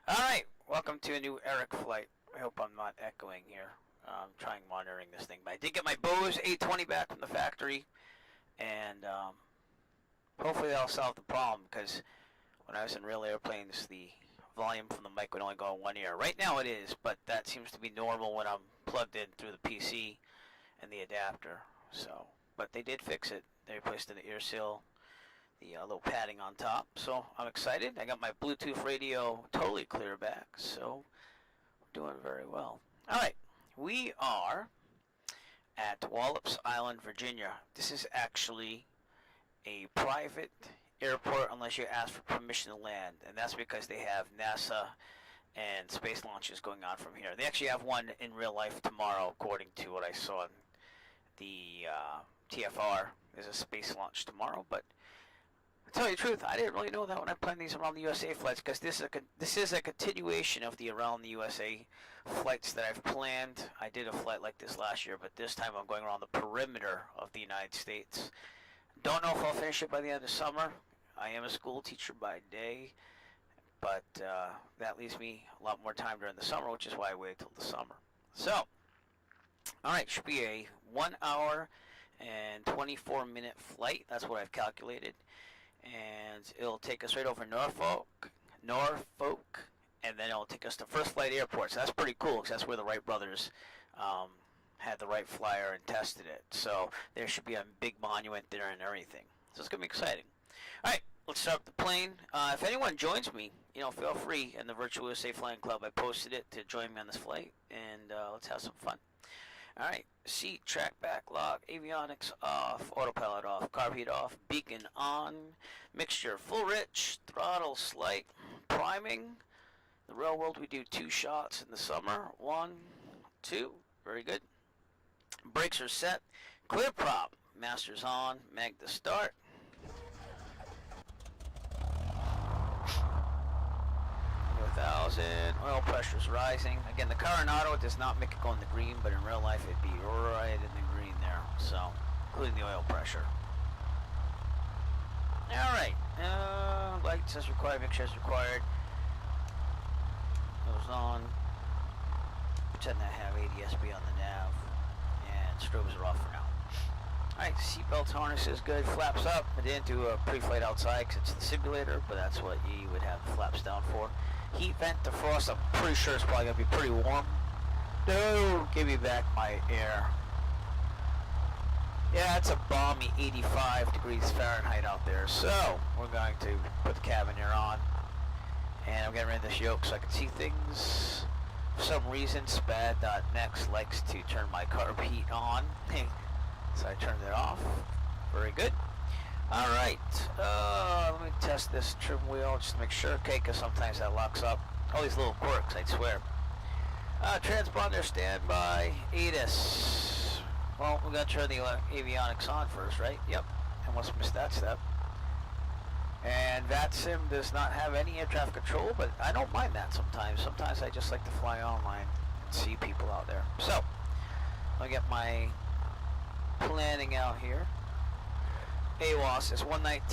Alright, welcome to a new Eric flight. I hope I'm not echoing here. I'm trying monitoring this thing, but I did get my Bose 820 back from the factory, and hopefully that'll solve the problem, because when I was in real airplanes, the volume from the mic would only go in one ear. Right now it is, but that seems to be normal when I'm plugged in through the PC and the adapter. So, but they did fix it. They replaced the ear seal, the little padding on top, so I'm excited. I got my Bluetooth radio totally clear back, so we're doing very well. Alright, we are at Wallops Island, Virginia. This is actually a private airport unless you ask for permission to land, and that's because they have NASA and space launches going on from here. They actually have one in real life tomorrow, according to what I saw in the TFR. There's a space launch tomorrow, but to tell you the truth, I didn't really know that when I planned these around the USA flights, because this is a continuation of the around the USA flights that I've planned. I did a flight like this last year, but this time I'm going around the perimeter of the United States. Don't know if I'll finish it by the end of summer. I am a school teacher by day, but that leaves me a lot more time during the summer, which is why I waited till the summer. So, alright, should be a 1 hour and 24-minute flight. That's what I've calculated. And it'll take us right over Norfolk, and then it'll take us to First Flight Airport. So that's pretty cool, because that's where the Wright Brothers had the Wright Flyer and tested it. So there should be a big monument there and everything. So it's going to be exciting. Alright, let's start with the plane. If anyone joins me, feel free in the Virtual USA Flying Club. I posted it to join me on this flight, and let's have some fun. Alright, seat, track, backlog, avionics off, autopilot off, carb heat off, beacon on, mixture full rich, throttle slight, priming. The real world we do 2 shots in the summer. 1, 2, very good. Brakes are set, clear prop, master's on, mag to start. Oil pressure's rising. Again, the car in auto does not make it go in the green, but in real life it'd be right in the green there. So, including the oil pressure. Alright, lights as required, mixture as required. Goes on. Pretend I have ADDSB on the nav. And strobes are off for now. Alright, seatbelt harness is good. Flaps up. I didn't do a pre-flight outside because it's the simulator, but that's what you would have the flaps down for. Heat vent defrost, I'm pretty sure it's probably going to be pretty warm. No! Give me back my air. Yeah, it's a balmy 85 degrees Fahrenheit out there, so we're going to put the cabin air on. And I'm getting rid of this yoke so I can see things. For some reason, Spad.next likes to turn my carb heat on. So I turned it off. Very good. Alright, let me test this trim wheel just to make sure, okay, because sometimes that locks up. All these little quirks, I swear. Transponder standby, ADDONS. Well, we got to turn the avionics on first, right? Yep, I must have missed that step. And VATSIM does not have any air traffic control, but I don't mind that sometimes. Sometimes I just like to fly online and see people out there. So, I'll get my planning out here. AWOS is 119.17.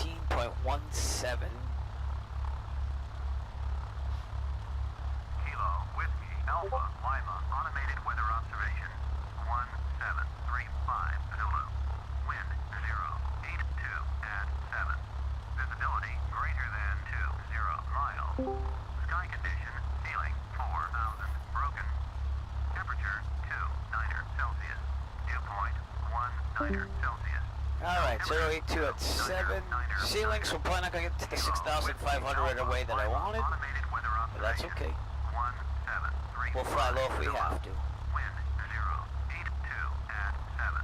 Kilo, Whiskey, Alpha, Lima, automated weather observation. 1735, Zulu. Wind, 0, 82 at 7. Visibility, greater than 20 miles. Sky condition, ceiling, 4,000. Broken. Temperature, 290 Celsius. Dew point, 19 Celsius. Alright, 082 at 7. Ceilings, we're probably not going to get to the 6,500 right away that I wanted, but that's okay. We'll fly low if we have to. Wind 0, 82 at 7.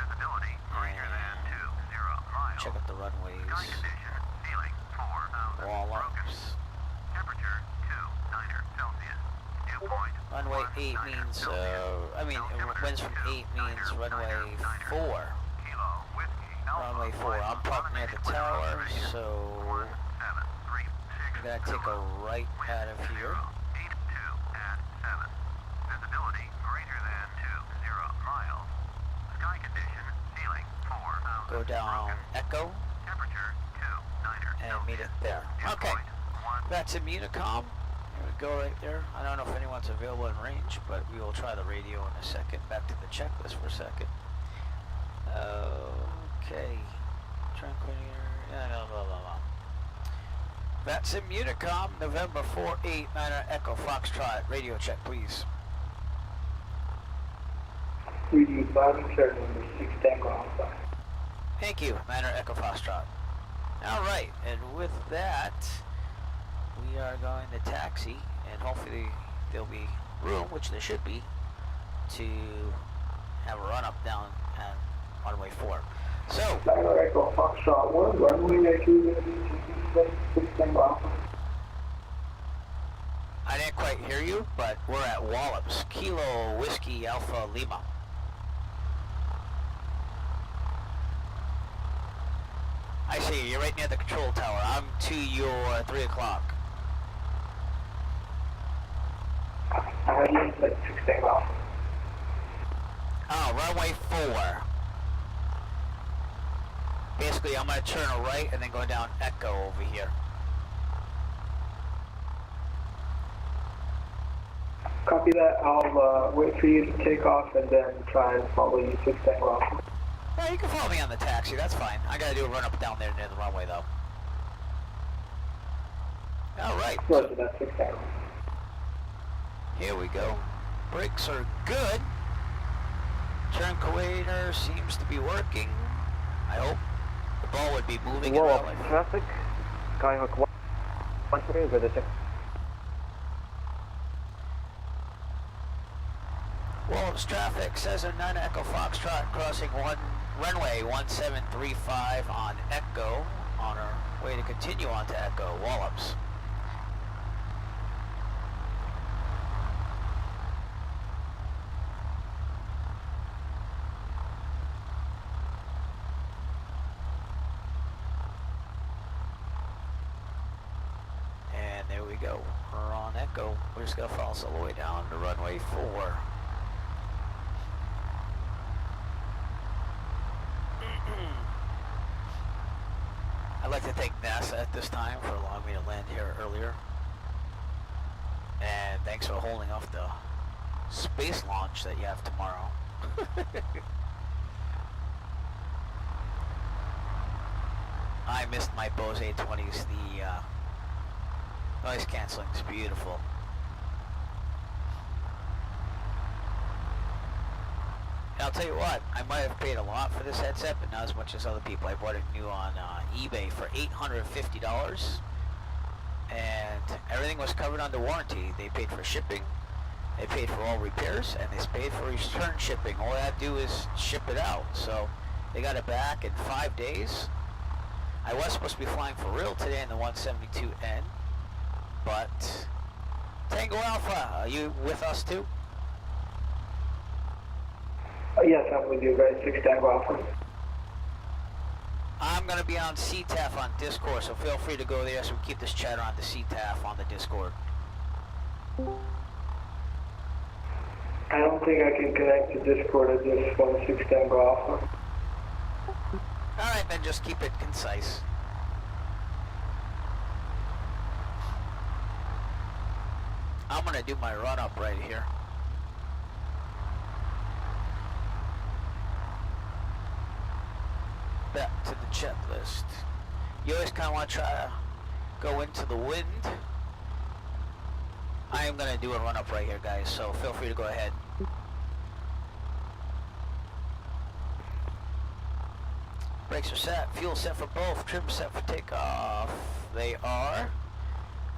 Visibility greater than 20 miles. Check out the runways. Sky condition, ceiling 4,000. Wallops. Temperature 290 Celsius. Dew point. Runway 8 means, winds from 8 means runway 4. Runway 4. I'm parked near the tower, so I'm going to take a right out of here. Visibility greater than 20 miles. Sky condition, ceiling 4,000. Go down Echo. Temperature 290 and meet it there. Okay, that's Immunicom. There we go right there. I don't know if anyone's available in range, but we will try the radio in a second. Back to the checklist for a second. Okay. Blah, blah, blah. That's in Unicom, November 489 Echo Foxtrot. Radio check, please. Reading 5 and 7 number 6 Tango Alpha. Thank you, Manor Echo Foxtrot. Alright, and with that, we are going to taxi, and hopefully there'll be room, which there should be, to have a run up down at runway 4. So, Manor Echo Foxtrot 1, runway 2 going to be 6 Tango Alpha. I didn't quite hear you, but we're at Wallops, Kilo Whiskey Alpha Lima. I see, you're right near the control tower. I'm to your 3 o'clock. I have you in 6 Tango Alpha. Oh, runway 4. Basically, I'm going to turn a right and then go down Echo over here. Copy that. I'll wait for you to take off and then try and follow you 6 Tango Alpha. Yeah, you can follow me on the taxi, that's fine. I got to do a run up down there near the runway, though. Alright. Roger that, 6 Tango. Here we go. Brakes are good. Turn coordinator seems to be working. I hope. The ball would be moving in real Wallops life. traffic, Skyhawk 1 good to check. Wallops traffic, Cesar 9 Echo Foxtrot crossing runway 1735 on Echo on our way to continue on to Echo, Wallops. And there we go, we're on Echo. We're just going to follow us all the way down to runway 4. I'd like to thank NASA at this time for allowing me to land here earlier. And thanks for holding off the space launch that you have tomorrow. I missed my Bose A20s. The noise canceling is beautiful. And I'll tell you what, I might have paid a lot for this headset, but not as much as other people. I bought it new on eBay for $850, and everything was covered under warranty. They paid for shipping, they paid for all repairs, and they paid for return shipping. All I had to do is ship it out. So they got it back in 5 days. I was supposed to be flying for real today in the 172N, but Tango Alpha, are you with us too? Yes, I'm with you guys, 6 Tango Alpha. I'm going to be on CTAF on Discord, so feel free to go there so we keep this chatter on the CTAF on the Discord. I don't think I can connect to Discord at this one, 6 Tango Alpha. Alright, then just keep it concise. I'm going to do my run-up right here. Back to the checklist. You always kind of want to try to go into the wind. I am going to do a run-up right here, guys, so feel free to go ahead. Brakes are set, fuel set for both, trim set for takeoff. They are.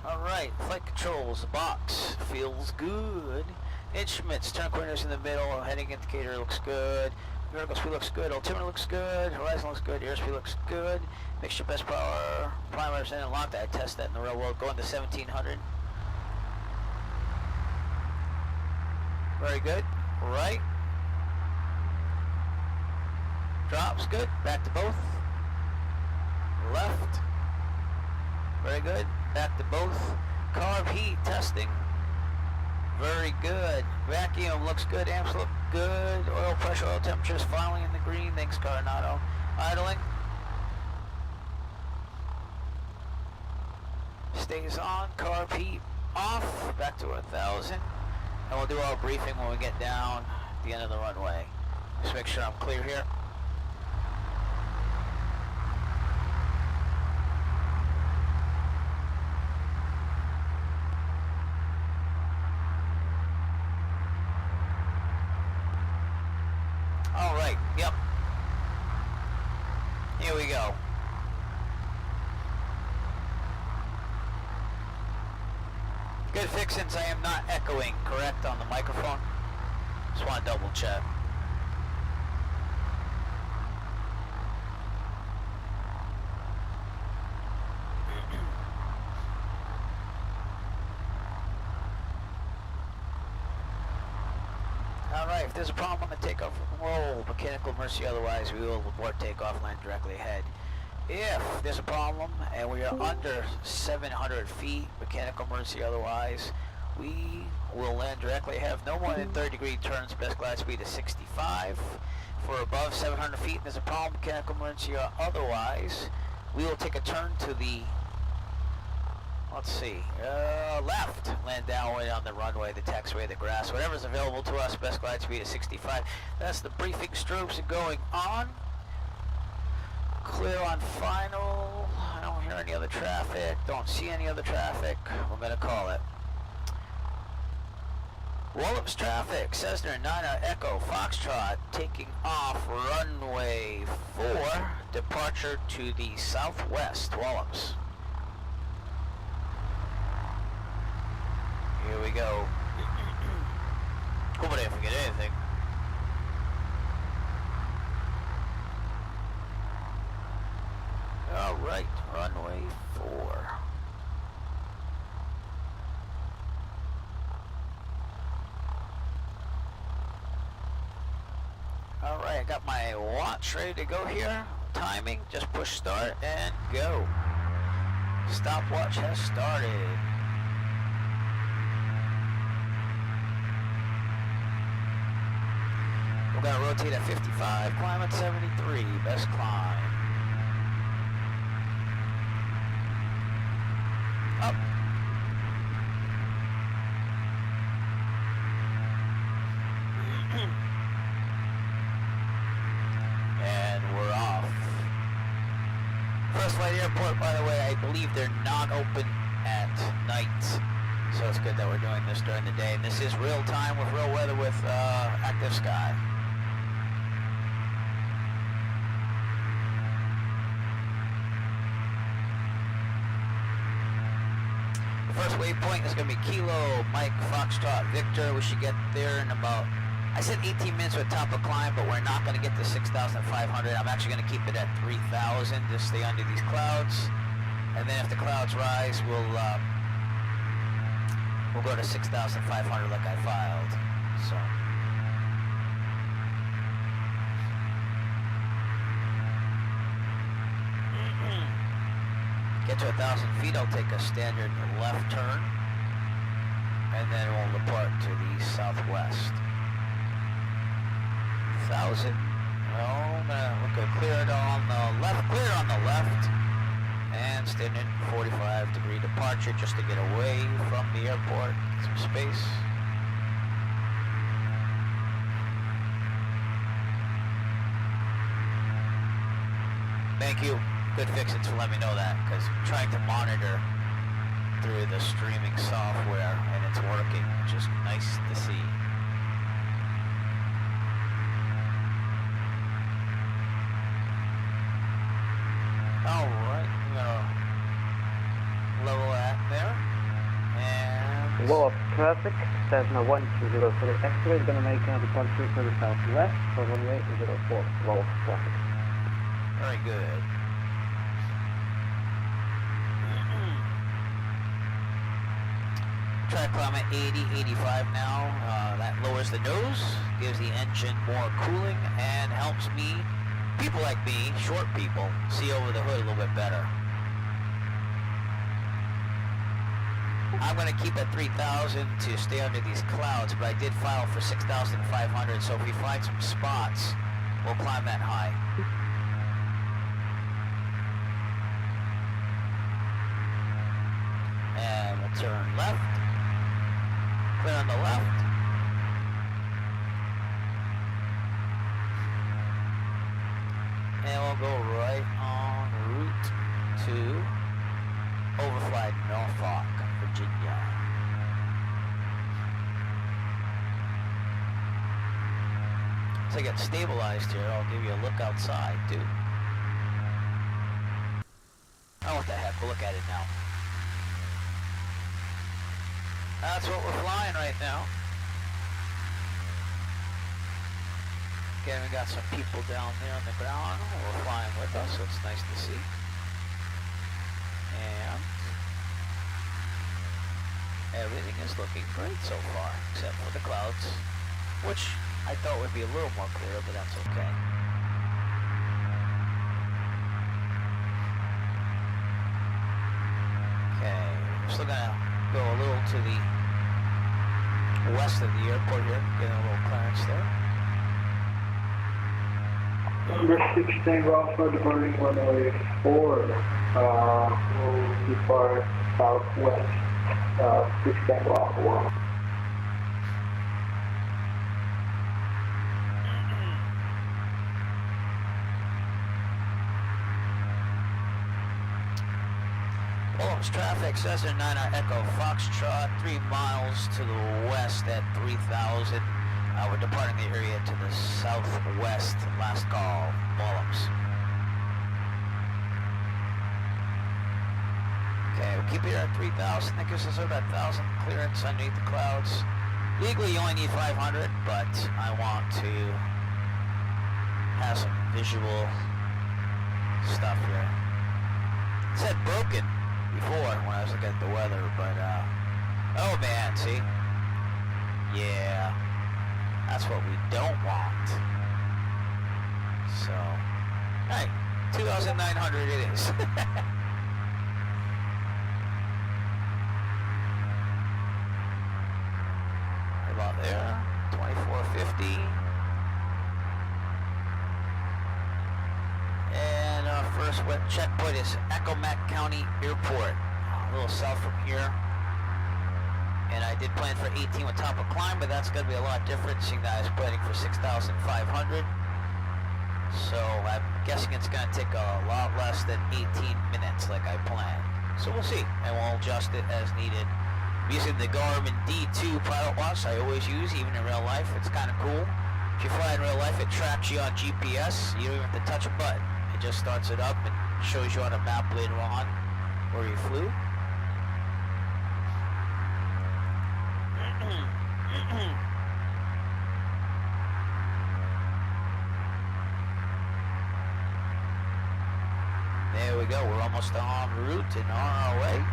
Alright, flight controls, the box feels good. Instruments, turn coordinators in the middle, heading indicator looks good. Vertical speed looks good, altimeter looks good, horizon looks good, airspeed looks good. Mixture best power, primers and lock that. I test that in the real world. Going to 1700. Very good. Right. Drops good. Back to both. Left. Very good. Back to both. Carb heat testing. Very good. Vacuum looks good. Amps look good. Oil pressure, oil temperatures finally in the green. Thanks, Coronado. Idling. Stays on. Carb heat off, back to 1,000, and we'll do our briefing when we get down at the end of the runway. Just make sure I'm clear here. All right, yep. Here we go. Good fix, since I am not echoing, correct, on the microphone. Just want to double check. Alright, if there's a problem on the takeoff roll, mechanical emergency, otherwise we will abort takeoff, land directly ahead. If there's a problem and we are under 700 feet, mechanical emergency, otherwise, we will land directly ahead. No more than 30-degree turns, best glide speed is 65. For above 700 feet and there's a problem, mechanical emergency, or otherwise, we will take a turn to the, let's see, left, land downwind on the runway, the taxiway, the grass, whatever's available to us, best glide speed is 65. That's the briefing strobes going on. Clear on final. I don't hear any other traffic. Don't see any other traffic. We're going to call it. Wallops traffic, Cessna 9 Echo Foxtrot, taking off runway 4, departure to the southwest, Wallops. Here we go. Hope I didn't forget anything. Alright, runway 4. Alright, I got my watch ready to go here. Timing, just push start and go. Stopwatch has started. We're going to rotate at 55, climb at 73, best climb. Up. And we're off. First Flight Airport, by the way, I believe they're not open at night. So it's good that we're doing this during the day. And this is real time with real weather with ActiveSky. First waypoint is going to be Kilo Mike Foxtrot Victor. We should get there in about, I said 18 minutes with top of climb, but we're not going to get to 6,500. I'm actually going to keep it at 3,000 to stay under these clouds. And then if the clouds rise, we'll go to 6,500 like I filed. So. Get to 1,000 feet, I'll take a standard left turn, and then we'll depart to the southwest. 1,000. Well, we're going to clear it on the left, clear on the left, and standard 45-degree departure just to get away from the airport, some space. Thank you. Good fix-its for letting me know that, because I'm trying to monitor through the streaming software and it's working, which is nice to see. Alright, we're gonna level that there. And Wallops traffic, Cessna 120 for the X-ray is going to make a departure for the southwest for runway 04, Wallops traffic. very good. Try to climb at 80, 85 now. That lowers the nose, gives the engine more cooling, and helps me, people like me, short people, see over the hood a little bit better. I'm going to keep at 3,000 to stay under these clouds, but I did file for 6,500, so if we find some spots, we'll climb that high. And we'll turn left. I'll go right on route to overfly Norfolk, Virginia. Once I get stabilized here, I'll give you a look outside too. Oh, what the heck, we'll look at it now. That's what we're flying right now. Again, we got some people down there on the ground who are flying with us, so it's nice to see. And everything is looking great so far, except for the clouds, which I thought would be a little more clear, but that's okay. Okay, we're still gonna go a little to the west of the airport here, getting a little clearance there. Number 16 Alpha departing runway 4. Will depart southwest, 16 Alpha Wallops. Wallops traffic, Cessna 9 Echo Foxtrot, 3 miles to the west at 3,000. We're departing the area to the southwest. Last call, Wallops. Okay, we'll keep it at 3,000. That gives us about 1,000 clearance underneath the clouds. Legally, you only need 500, but I want to have some visual stuff here. It said broken before when I was looking at the weather, but oh man, see? Yeah. That's what we don't want. So, hey, 2,900 it is. About there, 2450. And our first wet checkpoint is Accomack County Airport, a little south from here. And I did plan for 18 with top of climb, but that's going to be a lot different, seeing that I was planning for 6,500. So I'm guessing it's going to take a lot less than 18 minutes like I planned. So we'll see, and we'll adjust it as needed. I'm using the Garmin D2 pilot watch I always use, even in real life. It's kind of cool. If you fly in real life, it tracks you on GPS. You don't even have to touch a button. It just starts it up and shows you on a map later on where you flew. There we go, we're almost en route and on our way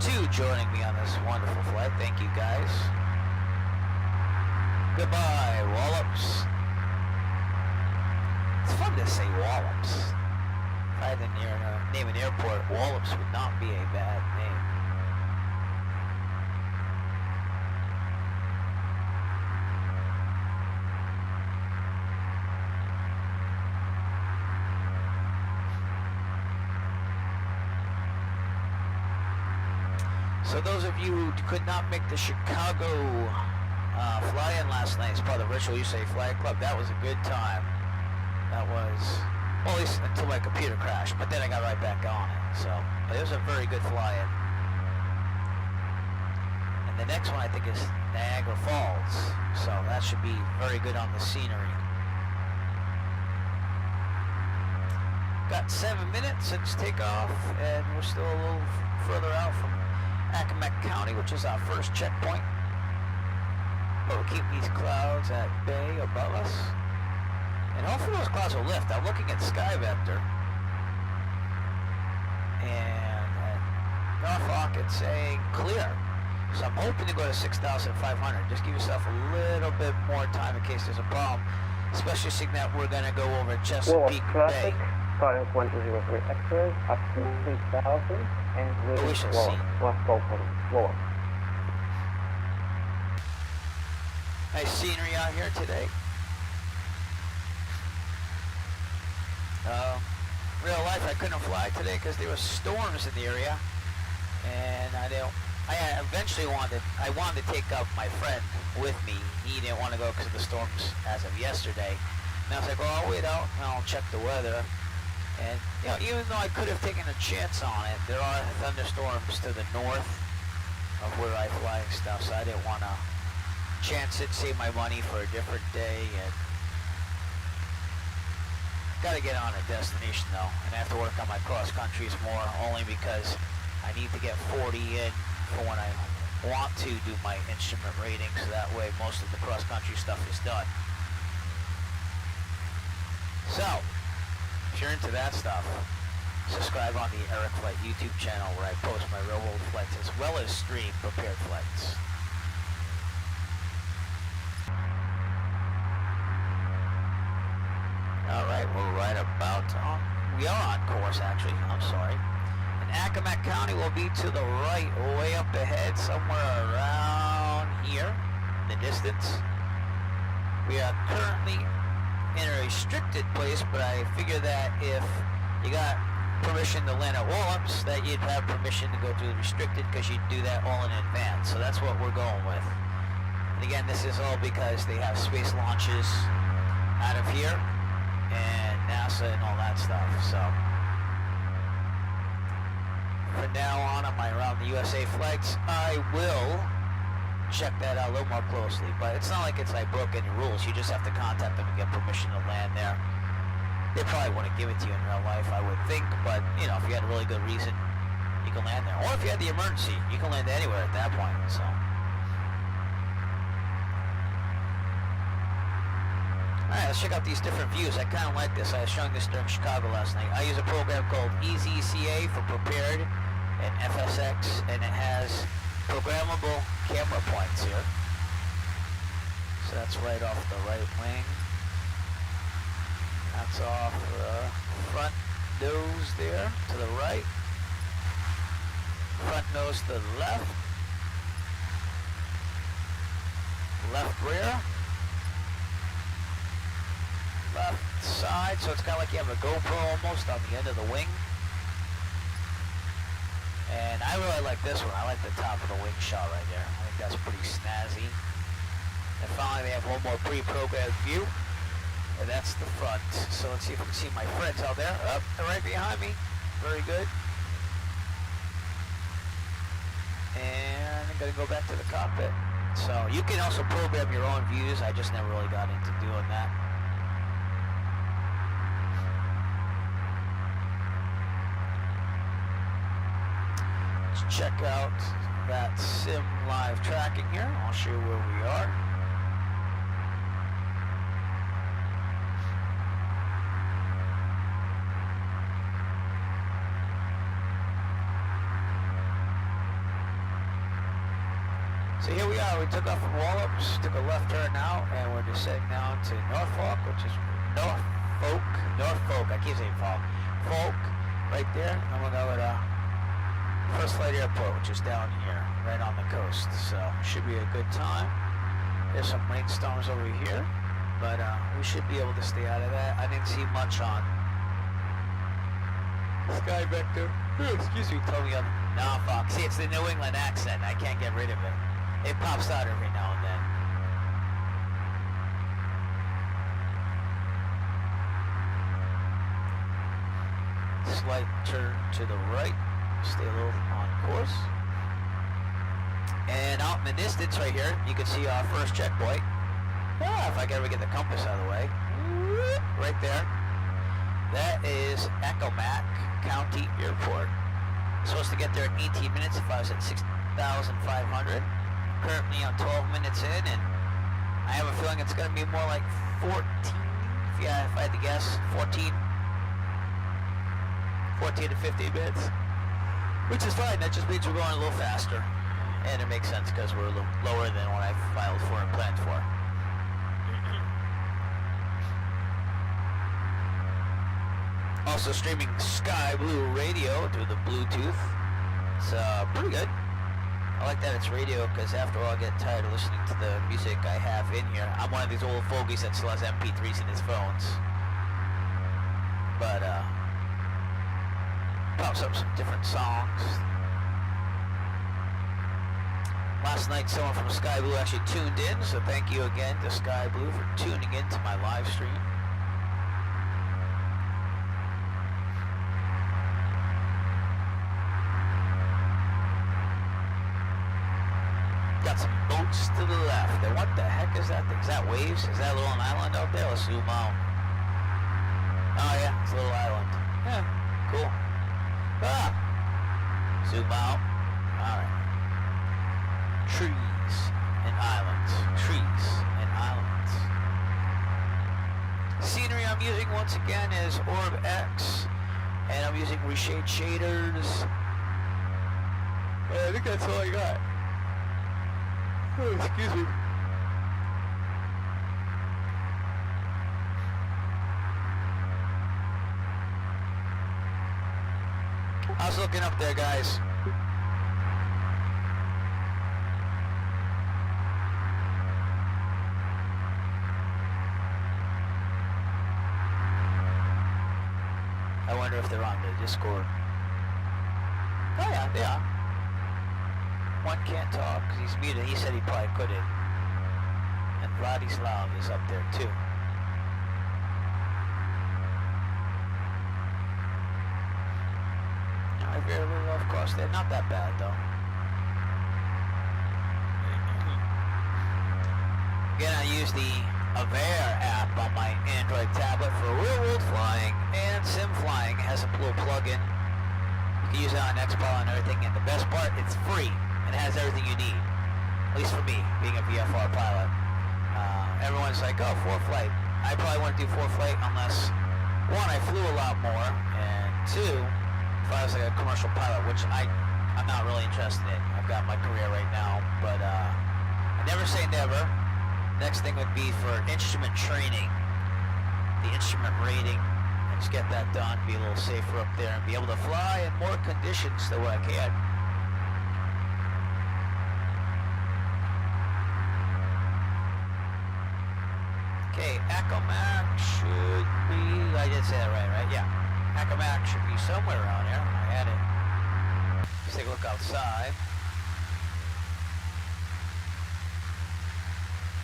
to joining me on this wonderful flight. Thank you guys. Goodbye, Wallops. It's fun to say Wallops. If I had to name an airport, Wallops would not be a bad name. So those of you who could not make the Chicago fly-in last night as part of the Virtual USA Flight Club, that was a good time. That was, well, at least until my computer crashed, but then I got right back on it. So it was a very good fly-in. And the next one I think is Niagara Falls, so that should be very good on the scenery. Got 7 minutes since takeoff, and we're still a little further out from Accomack County, which is our first checkpoint. But we'll keep these clouds at bay above us. And hopefully those clouds will lift. I'm looking at Sky Vector. And at Norfolk it's saying clear. So I'm hoping to go to 6,500. Just give yourself a little bit more time in case there's a problem. Especially seeing that we're going to go over Chesapeake Bay. Starting 103 X-rays up to 3,000 and we shall see. Last call for Wallops. Nice scenery out here today. Real life I couldn't fly today because there were storms in the area, and I eventually wanted to take up my friend with me. He didn't want to go because of the storms as of yesterday. And I was like, well, I'll wait out and I'll check the weather. And, you know, even though I could have taken a chance on it, there are thunderstorms to the north of where I fly and stuff, so I didn't want to chance it, save my money for a different day, and gotta get on a destination though, and I have to work on my cross countries more, only because I need to get 40 in for when I want to do my instrument rating, so that way most of the cross country stuff is done. So, if you're into that stuff, subscribe on the Eric Flight YouTube channel where I post my real world flights as well as stream prepared flights. Alright, we're right about on. We are on course actually, I'm sorry. And Accomack County will be to the right, way up ahead, somewhere around here in the distance. We are currently in a restricted place, but I figure that if you got permission to land at Wallops, that you'd have permission to go through the restricted because you'd do that all in advance. So that's what we're going with. And again, this is all because they have space launches out of here and NASA and all that stuff. So from now on my Around the USA flights, I will check that out a little more closely. But it's not like I broke any rules. You just have to contact them and get permission to land there. They probably wouldn't give it to you in real life, I would think, but, you know, if you had a really good reason, you can land there. Or if you had the emergency, you can land anywhere at that point, so. Alright, let's check out these different views. I kind of like this. I was showing this during Chicago last night. I use a program called EZCA for Prepared and FSX, and it has programmable camera points here. So that's right off the right wing. That's off the front nose there to the right. Front nose to the left. Left rear. Left side, so it's kind of like you have a GoPro almost on the end of the wing. And I really like this one. I like the top of the wing shot right there. I think that's pretty snazzy. And finally they have one more pre-programmed view. And that's the front. So let's see if we can see my friends out there. Up, they're right behind me. Very good. And I'm gonna go back to the cockpit. So you can also program your own views. I just never really got into doing that. Let's check out that sim live tracking here. I'll show you where we are. So here we are, we took off from Wallops, took a left turn now, and we're descending down to Norfolk, which is Norfolk, I keep saying Folk, right there. And we'll go to First Flight Airport, which is down here, right on the coast. So, should be a good time. There's some rainstorms over here, but we should be able to stay out of that. I didn't see much on Sky Vector. Excuse me, told me on Norfolk. See, it's the New England accent, I can't get rid of it. It pops out every now and then. Slight turn to the right. Stay a little on course. And out in the distance right here, you can see our first checkpoint. If I can ever get the compass out of the way. Right there. That is Accomack County Airport. I'm supposed to get there in 18 minutes if I was at 6,500. Currently I'm 12 minutes in, and I have a feeling it's going to be more like 14, if I had to guess, 14 to 15 minutes, which is fine. That just means we're going a little faster, and it makes sense because we're a little lower than what I filed for and planned for. Also streaming Sky Blue radio through the Bluetooth. It's pretty good. I like that it's radio because after all I get tired of listening to the music I have in here. I'm one of these old fogies that still has MP3s in his phones. But pops up some different songs. Last night someone from Sky Blue actually tuned in, so thank you again to Sky Blue for tuning in to my live stream. got some boats to the left. And what the heck is that thing? Is that waves? Is that a little island out there? Let's zoom out. Oh yeah, it's a little island. Yeah, cool. Ah! Zoom out. Alright. Trees and islands. Trees and islands. Scenery I'm using once again is OrbX. And I'm using reshade shaders. I think that's all I got. Oh, excuse me. I was looking up there, guys. I wonder if they're on the Discord. Oh yeah, they are. One can't talk because he's muted. He said he probably couldn't. And Vladislav is up there too. I veered a little off course there. Not that bad though. Again, I use the Avare app on my Android tablet for real-world flying and sim flying. It has a little plug-in. You can use it on XPilot and everything. And the best part, it's free. It has everything you need, at least for me, being a VFR pilot. Everyone's like, oh, ForeFlight. I probably wouldn't do ForeFlight unless, one, I flew a lot more, and two, if I was like a commercial pilot, which I'm not really interested in. I've got my career right now, but I never say never. Next thing would be for instrument training, the instrument rating, and just get that done, be a little safer up there, and be able to fly in more conditions than what I can. Okay, Acomac should be, I did say that right? Yeah. Acomac should be somewhere around here. I had it. Let's take a look outside.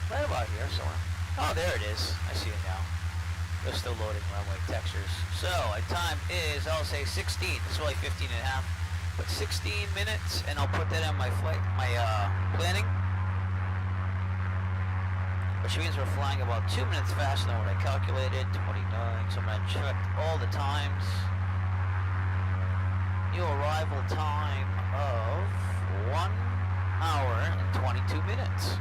Right about here somewhere. Oh, there it is. I see it now. They're still loading runway textures. So, my time is, I'll say 16. It's really 15 and a half. But 16 minutes, and I'll put that in my flight, my planning. Which means we're flying about 2 minutes faster than what I calculated. 29, so I'm going to check all the times. New arrival time of 1 hour and 22 minutes.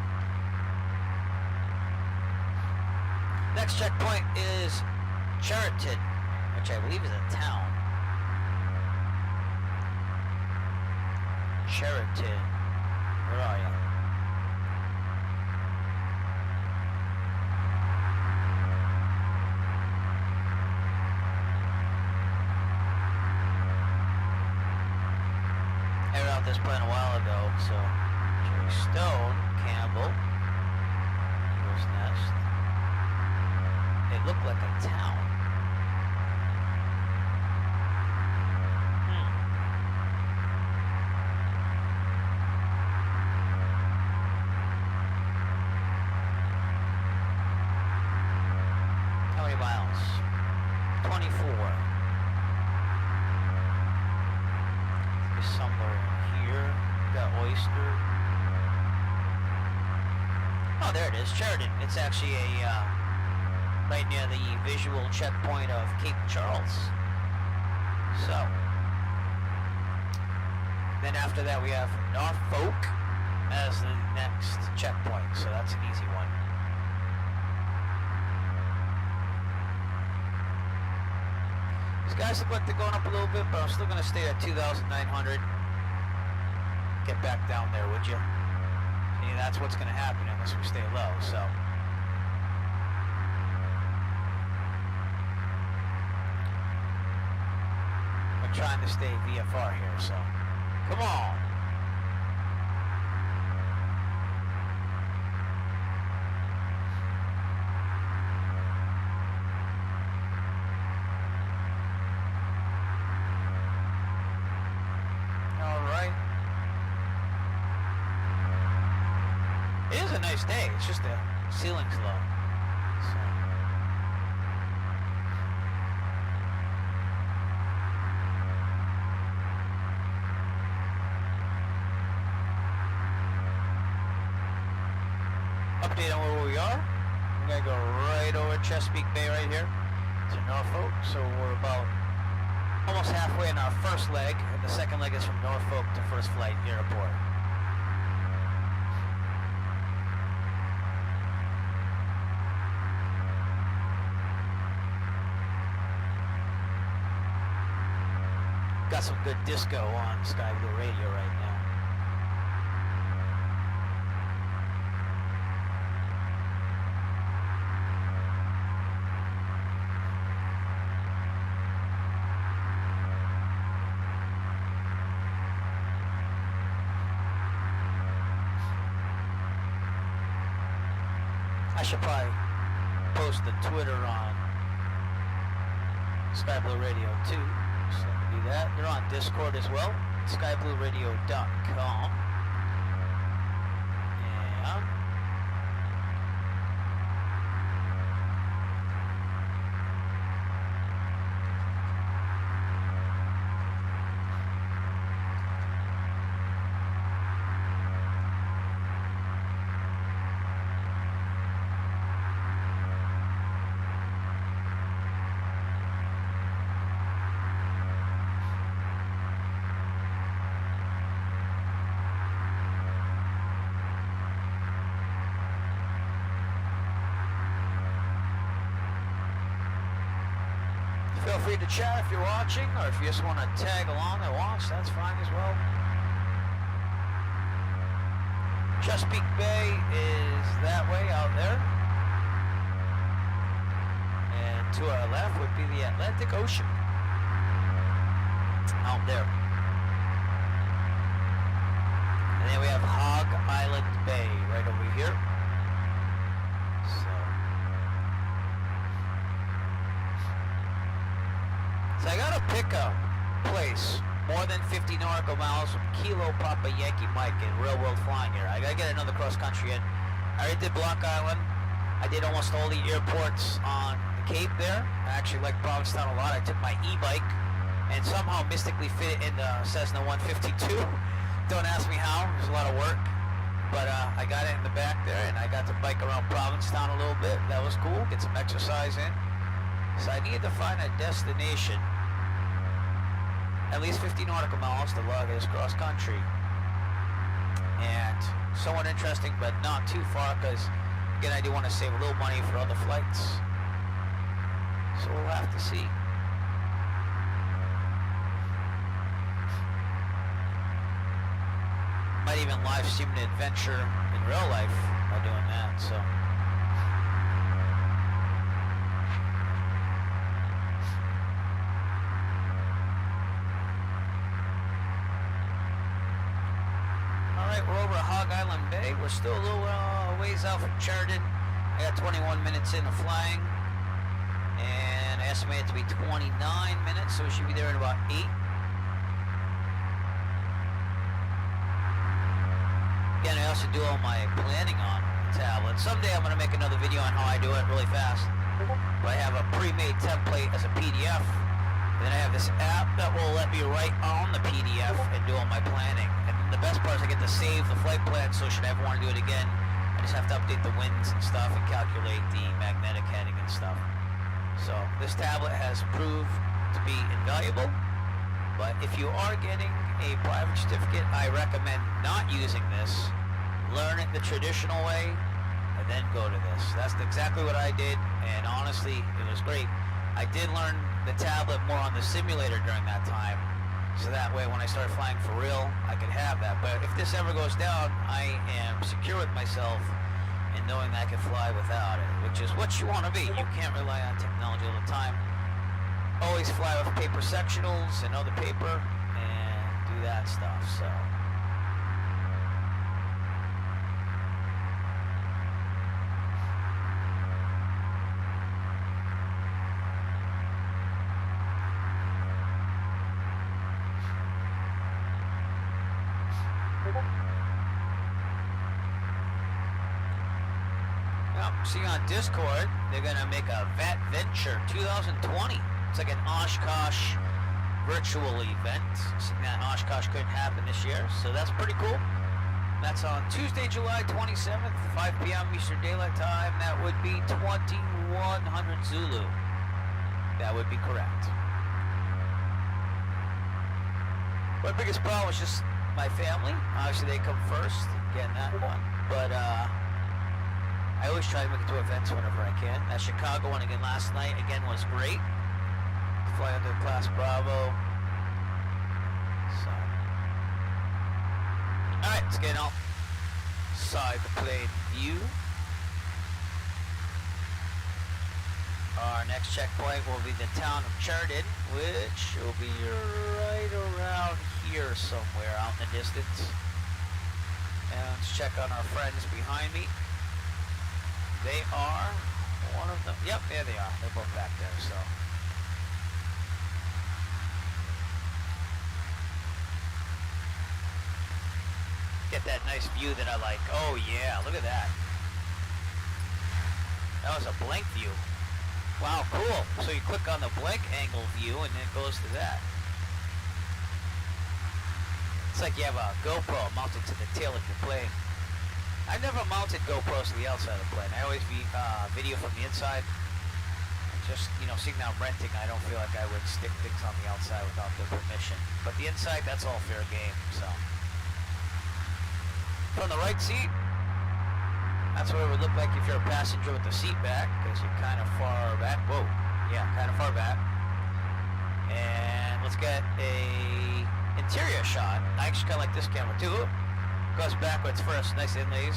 Next checkpoint is Cheriton, which I believe is a town. Cheriton. Where are you? I read out this plan a while ago, so Cherry Stone, Campbell, Eagle's Nest. It looked like a town. How many miles? 24. It's somewhere in here. Got Oyster. Oh, there it is, Sheridan. It's actually a right near the visual checkpoint of Cape Charles. So, then after that we have Norfolk as the next checkpoint, so that's an easy one. These guys look like they're going up a little bit, but I'm still going to stay at 2,900. Get back down there, would you? See, that's what's going to happen unless we stay low, so. Trying to stay VFR here, so come on. All right. It is a nice day. It's just the ceiling's low. So. update on where we are. We're gonna go right over Chesapeake Bay right here to Norfolk. So we're about almost halfway in our first leg, and the second leg is from Norfolk to First Flight Airport. Got some good disco on Sky Blue Radio right now. I should probably post the Twitter on Sky Blue Radio too. So do that. They're on Discord as well. skyblueradio.com. Yeah. Feel free to chat if you're watching, or if you just want to tag along and watch, that's fine as well. Chesapeake Bay is that way out there. And to our left would be the Atlantic Ocean. Out there. And then we have Hog Island Bay right over here. So I gotta pick a place more than 50 nautical miles from Kilo Papa Yankee Mike in real world flying here. I gotta get another cross country in. I already did Block Island. I did almost all the airports on the Cape there. I actually like Provincetown a lot. I took my e-bike and somehow mystically fit it in the Cessna 152. Don't ask me how. It was a lot of work. But I got it in the back there and I got to bike around Provincetown a little bit. That was cool. Get some exercise in. So I need to find a destination at least 50 nautical miles to log this cross country. And somewhat interesting, but not too far, because again, I do want to save a little money for other flights. So we'll have to see. Might even live stream an adventure in real life by doing that, so. We're over at Hog Island Bay. We're still a little ways out from Sheridan. I got 21 minutes in of flying, and I estimate it to be 29 minutes, so we should be there in about 8. Again, I also do all my planning on the tablet. Someday I'm going to make another video on how I do it really fast. But I have a pre-made template as a PDF. Then I have this app that will let me write on the PDF and do all my planning. And the best part is I get to save the flight plan, so should I ever want to do it again, I just have to update the winds and stuff and calculate the magnetic heading and stuff. So this tablet has proved to be invaluable. But if you are getting a private certificate, I recommend not using this. Learn it the traditional way and then go to this. That's exactly what I did, and honestly, it was great. I did learn the tablet more on the simulator during that time, so that way when I started flying for real, I could have that. But if this ever goes down, I am secure with myself in knowing that I can fly without it, which is what you want to be. You can't rely on technology all the time. Always fly with paper sectionals and other paper and do that stuff, so. See on Discord, they're gonna make a VAT Venture 2020. It's like an Oshkosh virtual event. Seeing that Oshkosh couldn't happen this year, so that's pretty cool. That's on Tuesday, July 27th, 5 p.m. Eastern Daylight Time. That would be 2100 Zulu. That would be correct. My biggest problem was just my family. Obviously, they come first, getting that one. But I always try to make it to events whenever I can. That Chicago one again last night, again, was great. Fly under Class Bravo. So, all right, let's get outside the plane view. Our next checkpoint will be the town of Chardon, which will be right around here somewhere out in the distance. And let's check on our friends behind me. They are one of them. Yep, there they are. They're both back there, so. Get that nice view that I like. Oh yeah, look at that. That was a blank view. Wow, cool. So you click on the blank angle view and it goes to that. It's like you have a GoPro mounted to the tail of your plane. I've never mounted GoPros to the outside of the plane. I always video from the inside. Just, you know, seeing now I'm renting, I don't feel like I would stick things on the outside without their permission. But the inside, that's all fair game, so. From the right seat, that's what it would look like if you're a passenger with the seat back, because you're kind of far back. Whoa, yeah, kind of far back. And let's get a interior shot. I actually kind of like this camera too. Goes backwards first, nice inlays.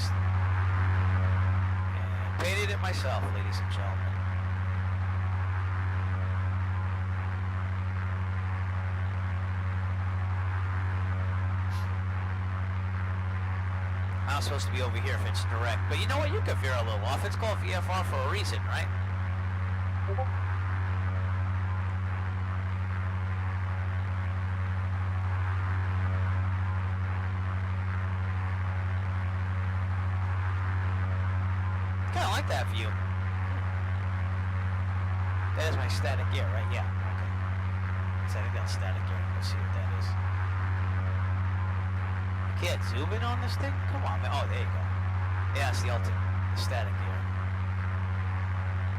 And painted it myself, ladies and gentlemen. I'm supposed to be over here if it's direct, but you know what? You can veer a little off. It's called VFR for a reason, right? Kind of like that view. That is my static gear, right? Yeah. Okay. So I think that's static gear. Let's see what that is. Can't zoom in on this thing? Come on, man. Oh, there you go. Yeah, it's the ultimate, the static gear.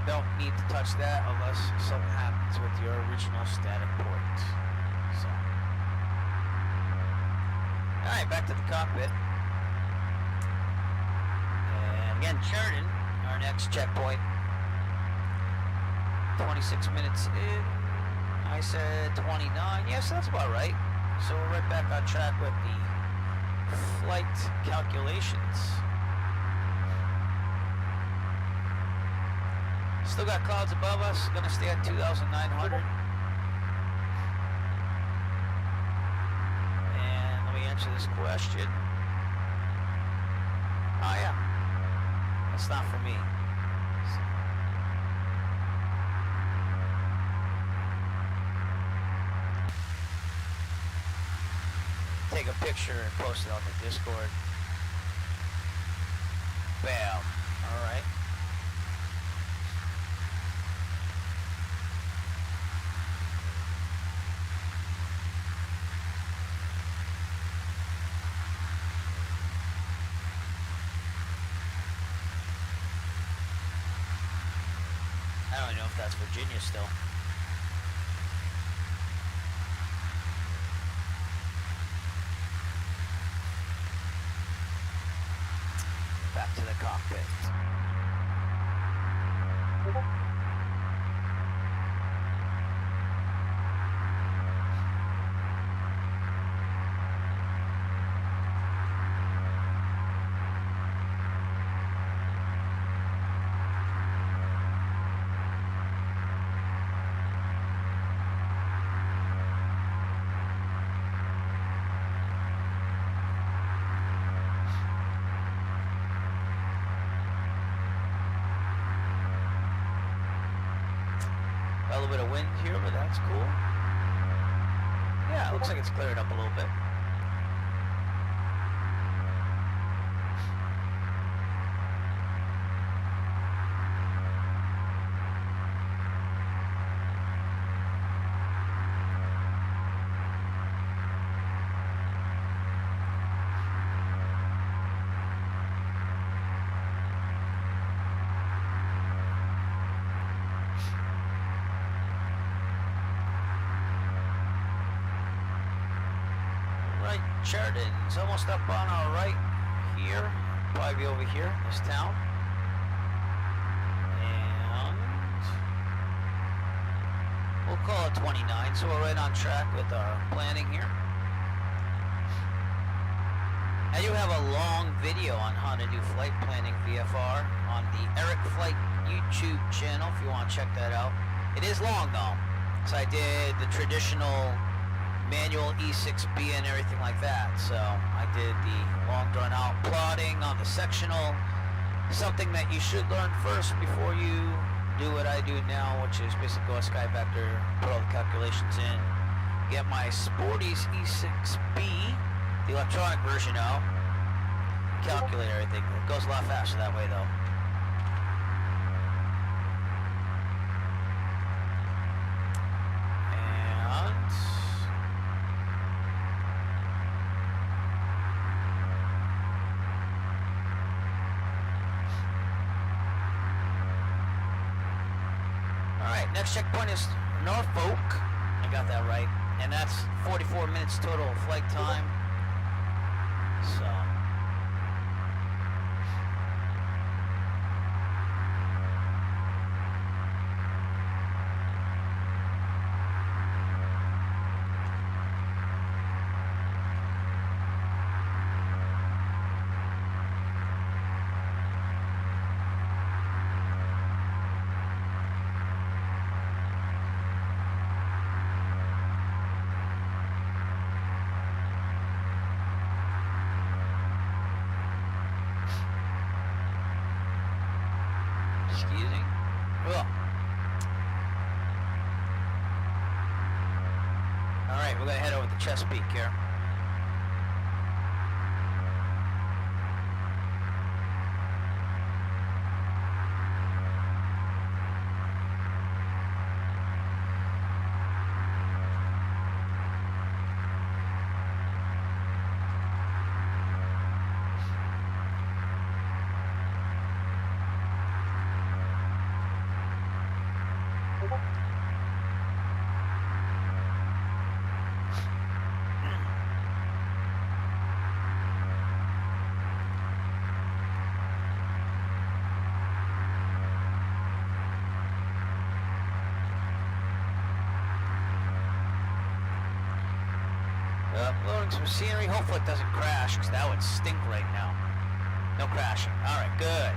Don't need to touch that unless something happens with your original static port. So. Alright, back to the cockpit. And again, Chardon, our next checkpoint. 26 minutes in. I said 29. Yes, that's about right. So we're right back on track with the flight calculations. Still got clouds above us. Gonna stay at 2,900. And let me answer this question. Oh yeah, that's not for me. Take a picture and post it on the Discord. Bam. Alright. I don't know if that's Virginia still. Back to the cockpit. A little bit of wind here, but that's cool. Yeah, it looks like it's cleared up a little bit. checkpoint charted. It's almost up on our right here. Probably be over here, this town. And we'll call it 29, so we're right on track with our planning here. I do have a long video on how to do flight planning VFR on the Eric Flight YouTube channel if you want to check that out. It is long though, so I did the traditional manual E6B and everything like that. So I did the long drawn out plotting on the sectional, something that you should learn first before you do what I do now, which is basically go a sky vector, put all the calculations in, get my Sporty's E6B, the electronic version out, calculate everything. It goes a lot faster that way though. And alright, next checkpoint is Norfolk. I got that right. And that's 44 minutes total flight time. So we're going to head over to Chesapeake here. Loading some scenery. Hopefully it doesn't crash, because that would stink right now. No crashing. Alright, good.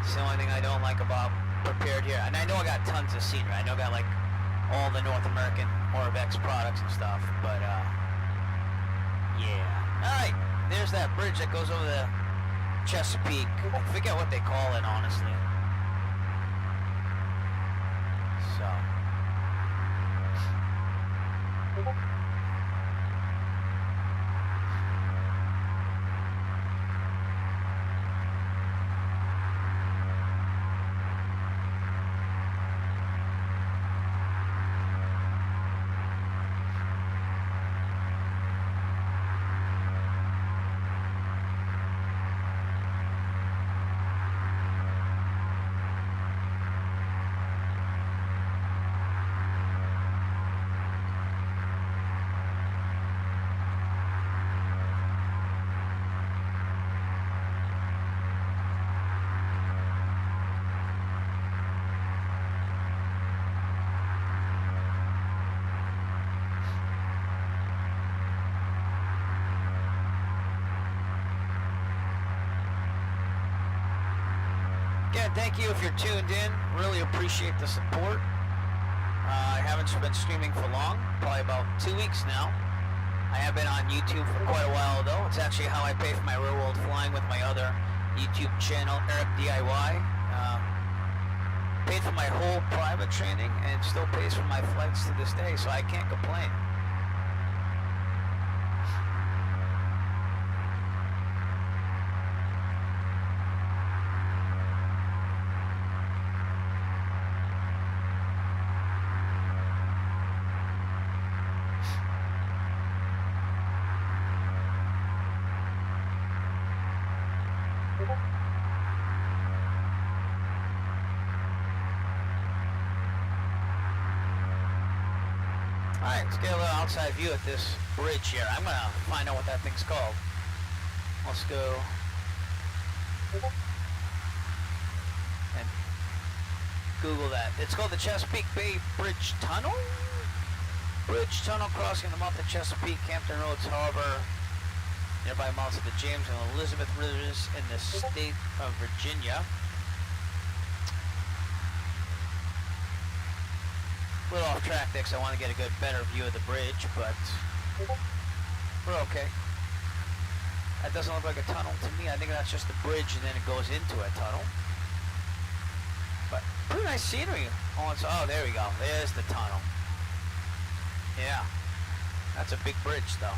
It's the only thing I don't like about Prepared here. And I know I got tons of scenery. I know I got like all the North American OrbX products and stuff. But, yeah. Alright, there's that bridge that goes over the Chesapeake. I forget what they call it, honestly. So. Again, thank you if you're tuned in. Really appreciate the support. I haven't been streaming for long, probably about 2 weeks now. I have been on YouTube for quite a while though. It's actually how I pay for my real world flying with my other YouTube channel, Eric DIY. Paid for my whole private training and still pays for my flights to this day, so I can't complain. Alright, let's get a little outside view at this bridge here. I'm gonna find out what that thing's called. Let's go and Google that. It's called the Chesapeake Bay Bridge Tunnel? Bridge tunnel crossing the mouth of Chesapeake, Hampton Roads Harbor, nearby mouths of the James and Elizabeth rivers in the state of Virginia. A little off track there because I want to get a good, better view of the bridge, but we're okay. That doesn't look like a tunnel to me. I think that's just a bridge and then it goes into a tunnel. But pretty nice scenery. Oh, there we go. There's the tunnel. Yeah, that's a big bridge though.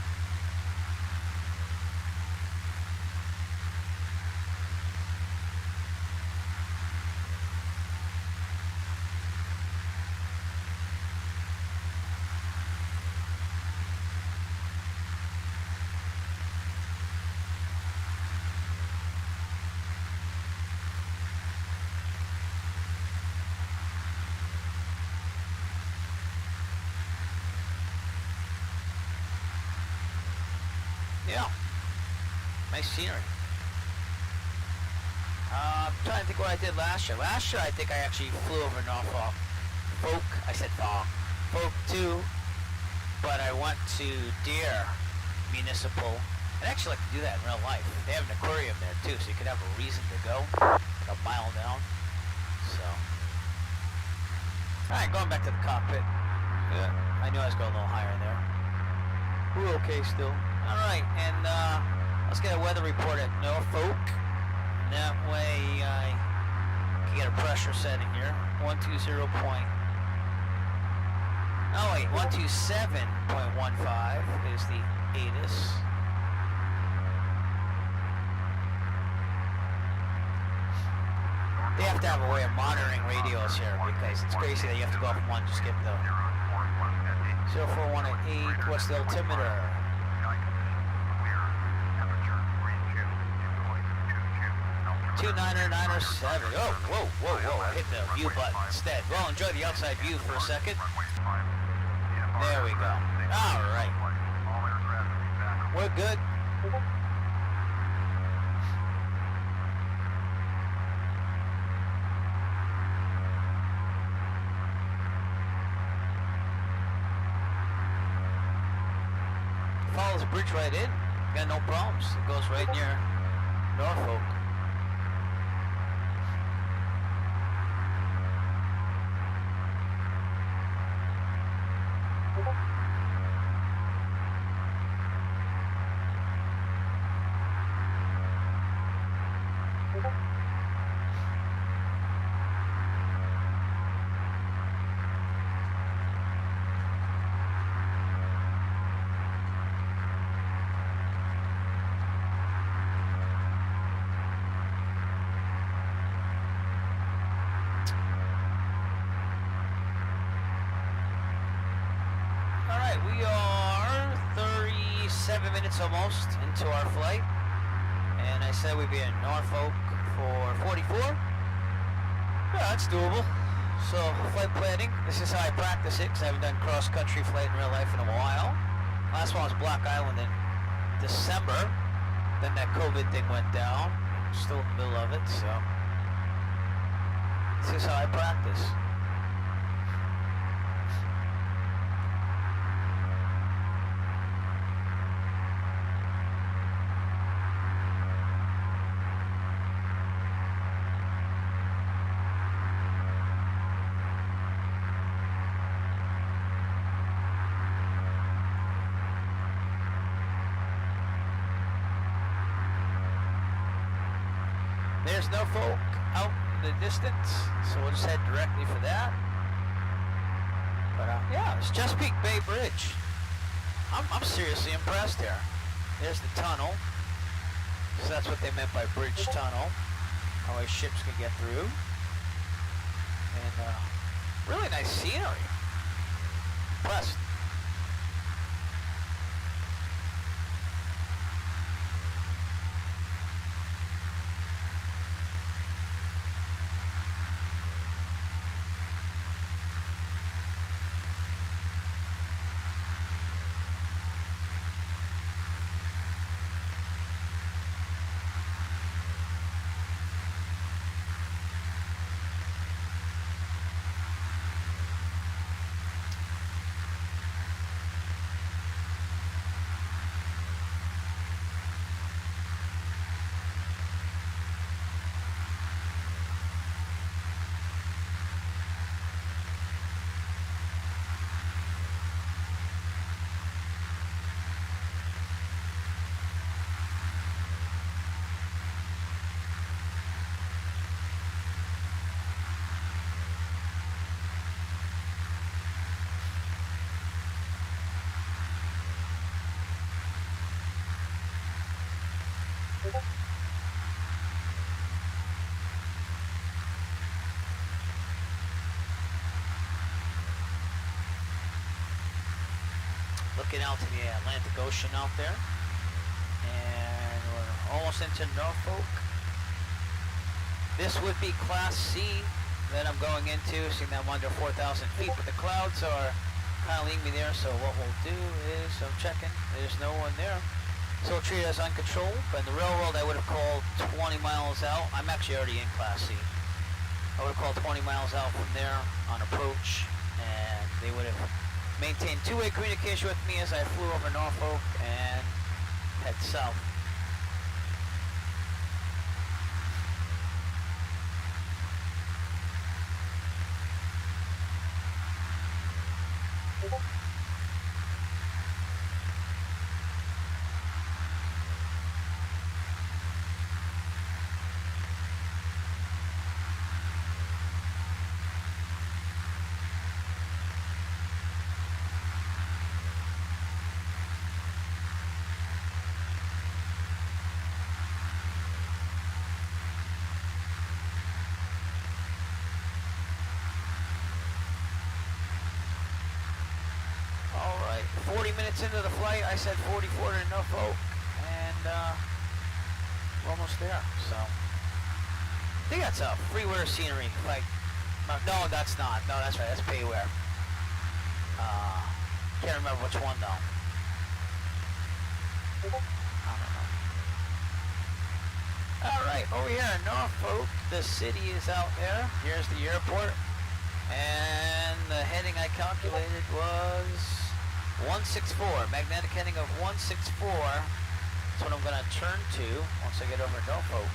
Yeah, nice scenery. I'm trying to think what I did last year. Last year I think I actually flew over Norfolk. Folk too, but I went to Deer Municipal. I'd actually like to do that in real life. They have an aquarium there too, so you could have a reason to go, like a mile down. So, alright, going back to the cockpit. Yeah, I knew I was going a little higher there. We're okay still. Alright, and let's get a weather report at Norfolk. That way I can get a pressure setting here. 120 point. Oh wait, 127.15 is the ADDONS. They have to have a way of monitoring radios here because it's crazy that you have to go up one, just get the 04188. What's the altimeter? 29907. Oh, whoa. I hit the view button instead. Well, enjoy the outside view for a second. There we go. Alright. We're good. Follows the bridge right in. Got no problems. It goes right near Norfolk. We are 37 minutes almost into our flight, and I said we'd be in Norfolk for 44. Yeah, that's doable. So, flight planning, this is how I practice it, because I haven't done cross-country flight in real life in a while. Last one was Block Island in December. Then that COVID thing went down. Still in the middle of it, so this is how I practice. There's Norfolk out in the distance, so we'll just head directly for that. But yeah, it's Chesapeake Bay Bridge. I'm seriously impressed here. There's the tunnel. So that's what they meant by bridge tunnel. How way ships can get through. And really nice scenery. Impressed. Looking out to the Atlantic Ocean out there. And we're almost into Norfolk. This would be Class C that I'm going into, seeing that I'm under 4,000 feet, but the clouds are kind of leading me there, so what we'll do is, I'm checking, there's no one there. So we'll treat it as uncontrolled, but in the real world I would have called 20 miles out. I'm actually already in Class C. I would have called 20 miles out from there on approach, and they would have maintained two-way communication with me as I flew over Norfolk and head south. Alright, 40 minutes into the flight, I said 44 to Norfolk, and we're almost there, so. I think that's a freeware scenery, like, no, that's not, no, that's right, that's payware. Can't remember which one though. I don't know. Alright, over here in Norfolk, the city is out there. Here's the airport. And the heading I calculated was 164, magnetic heading of 164. That's what I'm going to turn to once I get over to Norfolk.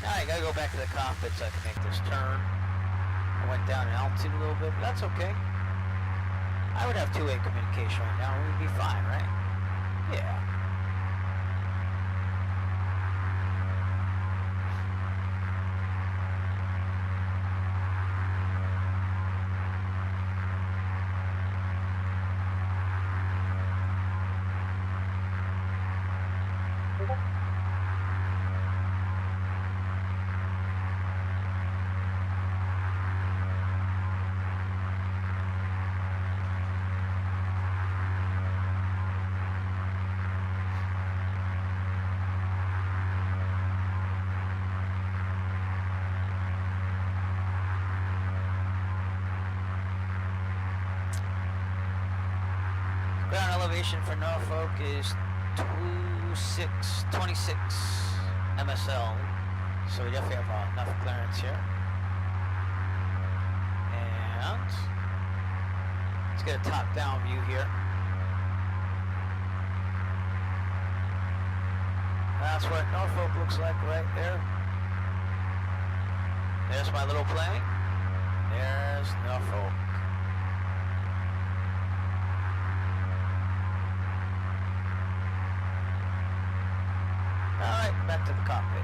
Now I gotta go back to the cockpit so I can make this turn. I went down in altitude a little bit, but that's okay. I would have two-way communication right now. We'd be fine, right? Yeah. Ground elevation for Norfolk is 26 MSL, so we definitely have enough clearance here. And let's get a top-down view here. That's what Norfolk looks like right there. There's my little plane. There's Norfolk. Alright, back to the cockpit.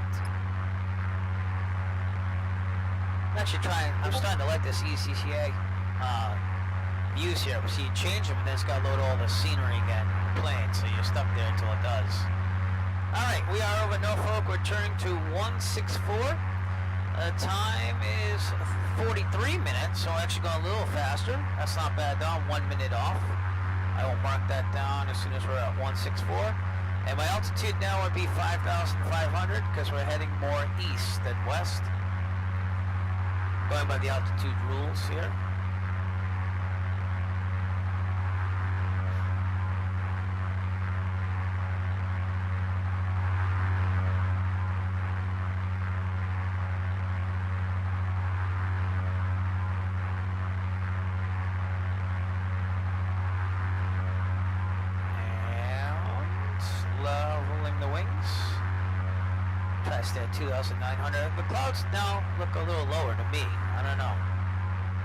I'm starting to like this ECCA views here. So you change them and then it's got to load all the scenery again in the plane, so you're stuck there until it does. Alright, we are over Norfolk. We're turning to 164. The time is 43 minutes, so we're actually going a little faster. That's not bad though. I'm 1 minute off. I will mark that down as soon as we're at 164. And my altitude now would be 5,500 because we're heading more east than west. Going by the altitude rules here. Stay at 2,900. The clouds now look a little lower to me. I don't know.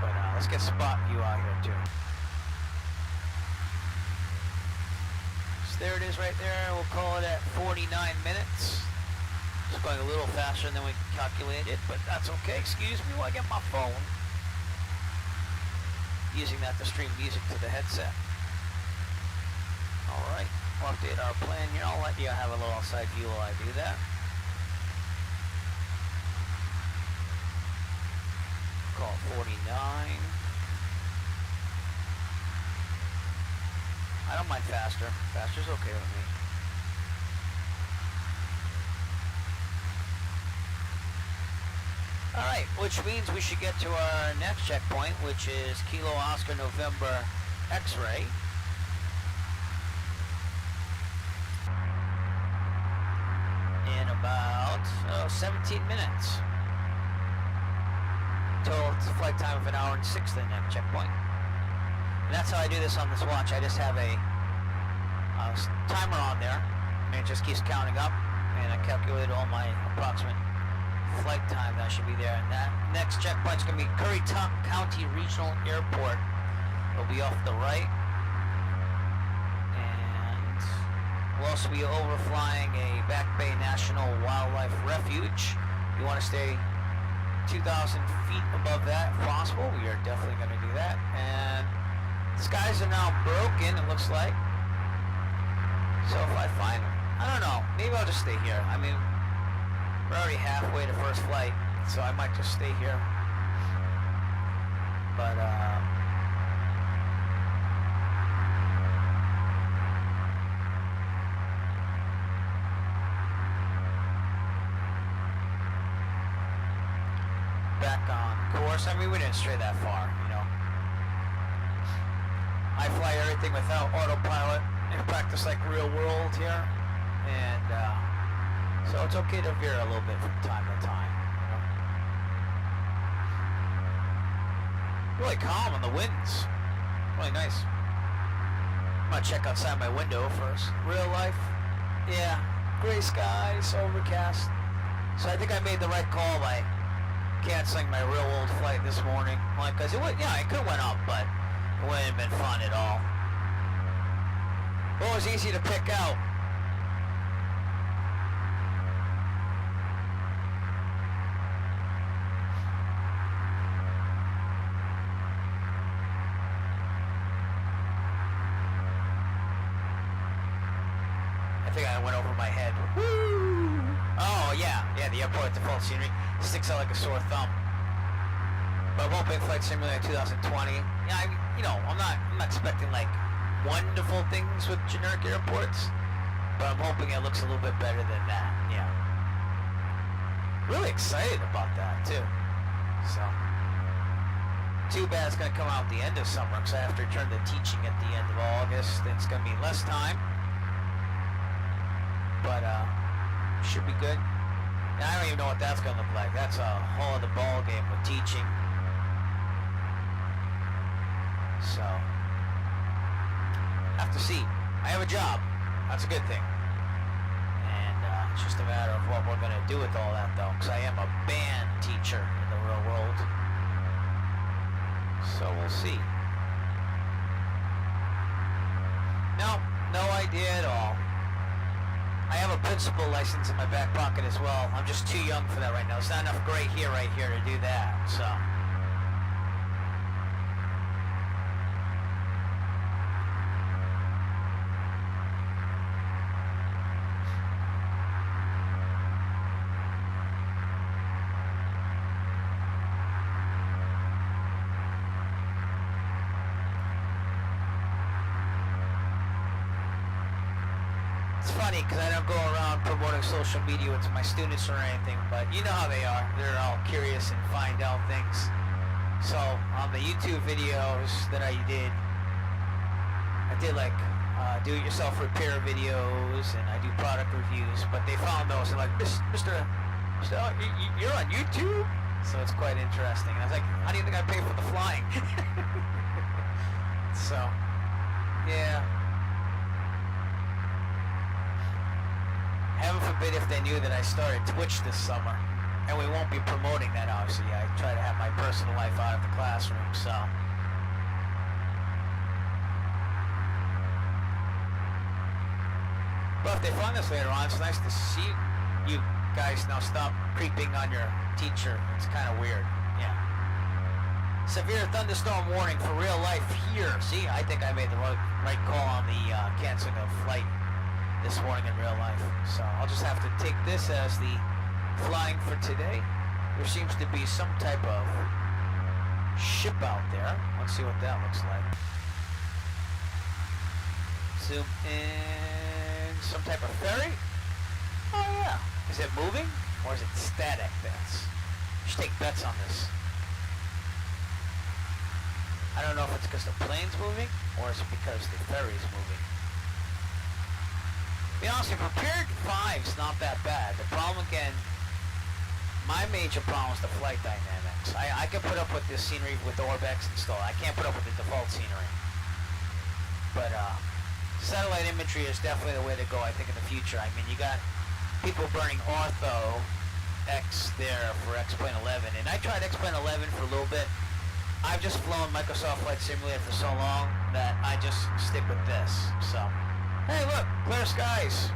But let's get spot view out here too. So there it is right there. We'll call it at 49 minutes. It's going a little faster than we calculated, but that's okay. Excuse me while I get my phone. Using that to stream music to the headset. Alright, we'll update our plan here. I'll let you have a little outside view while I do that. Call it 49. I don't mind faster. Faster's okay with me. Alright, which means we should get to our next checkpoint, which is Kilo Oscar November X-ray. In about 17 minutes. Total flight time of 1 hour and 6 to the next checkpoint. And that's how I do this on this watch. I just have a timer on there, and it just keeps counting up, and I calculate all my approximate flight time that should be there. And that next checkpoint's going to be Curry County Regional Airport. It'll be off the right. And we'll also be overflying a Back Bay National Wildlife Refuge. You want to stay 2,000 feet above that if possible. We are definitely going to do that. And the skies are now broken, it looks like. So if I find, I don't know, maybe I'll just stay here. I mean, we're already halfway to first flight, so I might just stay here. But, back on course. I mean, we didn't stray that far, you know. I fly everything without autopilot and practice like real world here, and so it's okay to veer a little bit from time to time, you know. Really calm on the winds, really nice. I'm gonna check outside my window first. Real life, yeah, gray skies, overcast. So I think I made the right call by canceling my real world flight this morning, like, cause it would, yeah, it could have went up, but it wouldn't have been fun at all. Well, it was easy to pick out. I think I went over my head. Woo! Oh yeah, the airport default scenery sticks out like a sore thumb. But I'm hoping Flight Simulator 2020. Yeah, I mean, you know, I'm not expecting like wonderful things with generic airports, but I'm hoping it looks a little bit better than that. Yeah. Really excited about that too. So, too bad it's gonna come out at the end of summer because I have to return to teaching at the end of August. Then it's gonna be less time, but should be good. I don't even know what that's gonna look like. That's a whole other ball game with teaching. So, have to see. I have a job. That's a good thing. And it's just a matter of what we're gonna do with all that, though, because I am a band teacher in the real world. So we'll see. No idea at all. I have a principal license in my back pocket as well. I'm just too young for that right now. There's not enough gray hair right here to do that, so. Because I don't go around promoting social media with my students or anything, but you know how they are. They're all curious and find out things. So on the YouTube videos that I did like do-it-yourself repair videos, and I do product reviews, but they found those and like, Mr. You're on YouTube? So it's quite interesting. And I was like, how do you think I pay for the flying? So, yeah. Heaven forbid if they knew that I started Twitch this summer. And we won't be promoting that, obviously. I try to have my personal life out of the classroom, so. But if they find this later on, it's nice to see you guys now stop creeping on your teacher. It's kind of weird. Yeah. Severe thunderstorm warning for real life here. See, I think I made the right call on the canceling of flight this morning in real life. So I'll just have to take this as the flying for today. There seems to be some type of ship out there. Let's see what that looks like. Zoom in. Some type of ferry? Oh yeah. Is it moving? Or is it static bets? You should take bets on this. I don't know if it's because the plane's moving, or is it because the ferry's moving. To be honest, prepared 5's not that bad. The problem again, my major problem is the flight dynamics. I can put up with this scenery with OrbX installed. I can't put up with the default scenery. But satellite imagery is definitely the way to go, I think, in the future. I mean, you got people burning Ortho X there for X-Plane 11, and I tried X-Plane 11 for a little bit. I've just flown Microsoft Flight Simulator for so long that I just stick with this. So, hey, look, clear skies.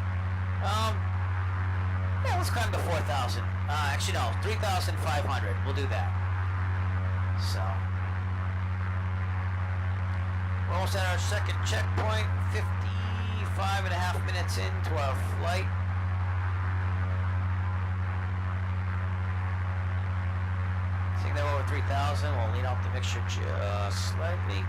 Yeah, let's climb to 4,000. Actually, no, 3,500. We'll do that. So, we're almost at our second checkpoint. 55.5 minutes into our flight. Seeing that over 3,000, we'll lean off the mixture just slightly.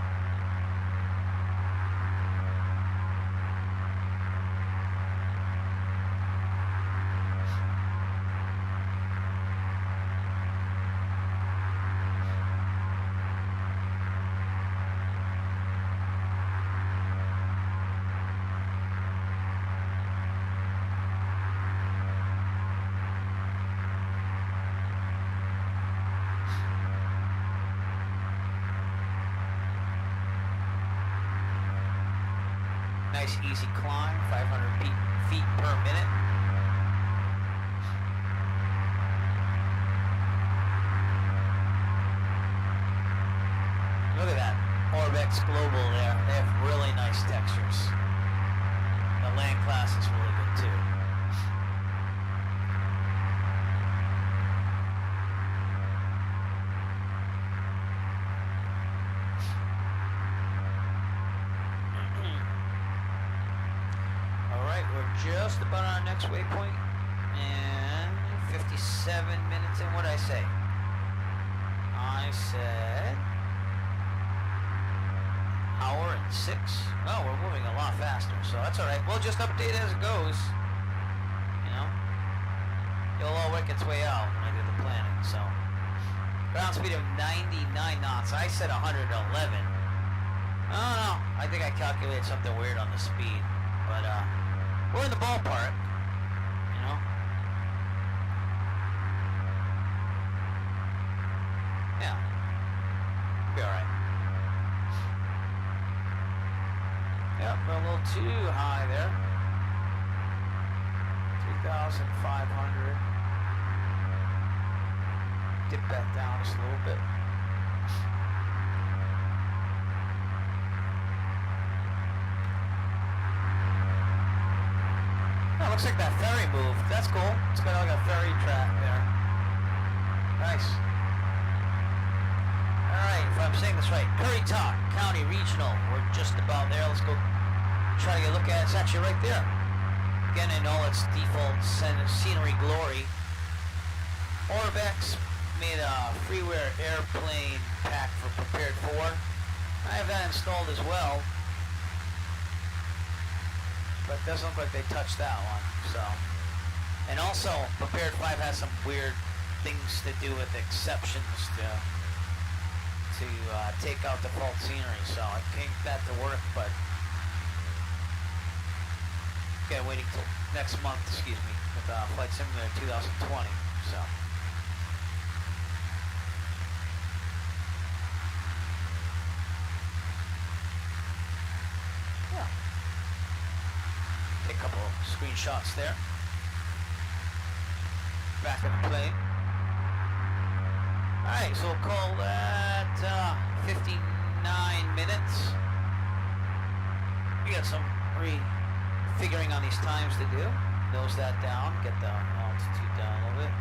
Nice easy climb, 500 feet per minute. Look at that, OrbX Global there. They have really nice textures. The land class is really good too. Just about our next waypoint, and 57 minutes in. What did I say? I said hour and 6. Oh, we're moving a lot faster, so that's all right. We'll just update as it goes. You know, it'll all work its way out when I do the planning. So, ground speed of 99 knots. I said 111. I don't know. I think I calculated something weird on the speed, but we're in the ballpark, you know. Yeah, be all right. Yep, we're a little too high there. 3,500. Dip that down just a little bit. Looks like that ferry moved. That's cool. It's got like a ferry track there. Nice. Alright, if I'm saying this right, Currituck County Regional. We're just about there. Let's go try to get a look at it. It's actually right there. Again, in all its default scenery glory. OrbX made a freeware airplane pack for Prepared 4. I have that installed as well. But it doesn't look like they touched that one, so. And also, Prepared 5 has some weird things to do with exceptions to take out default scenery, so I think that to work, but again, waiting till next month, excuse me, with Flight Simulator 2020, so. A couple screenshots there. Back in the plane. Alright, so we'll call that 59 minutes. We got some refiguring on these times to do. Nose that down, get the altitude down a little bit.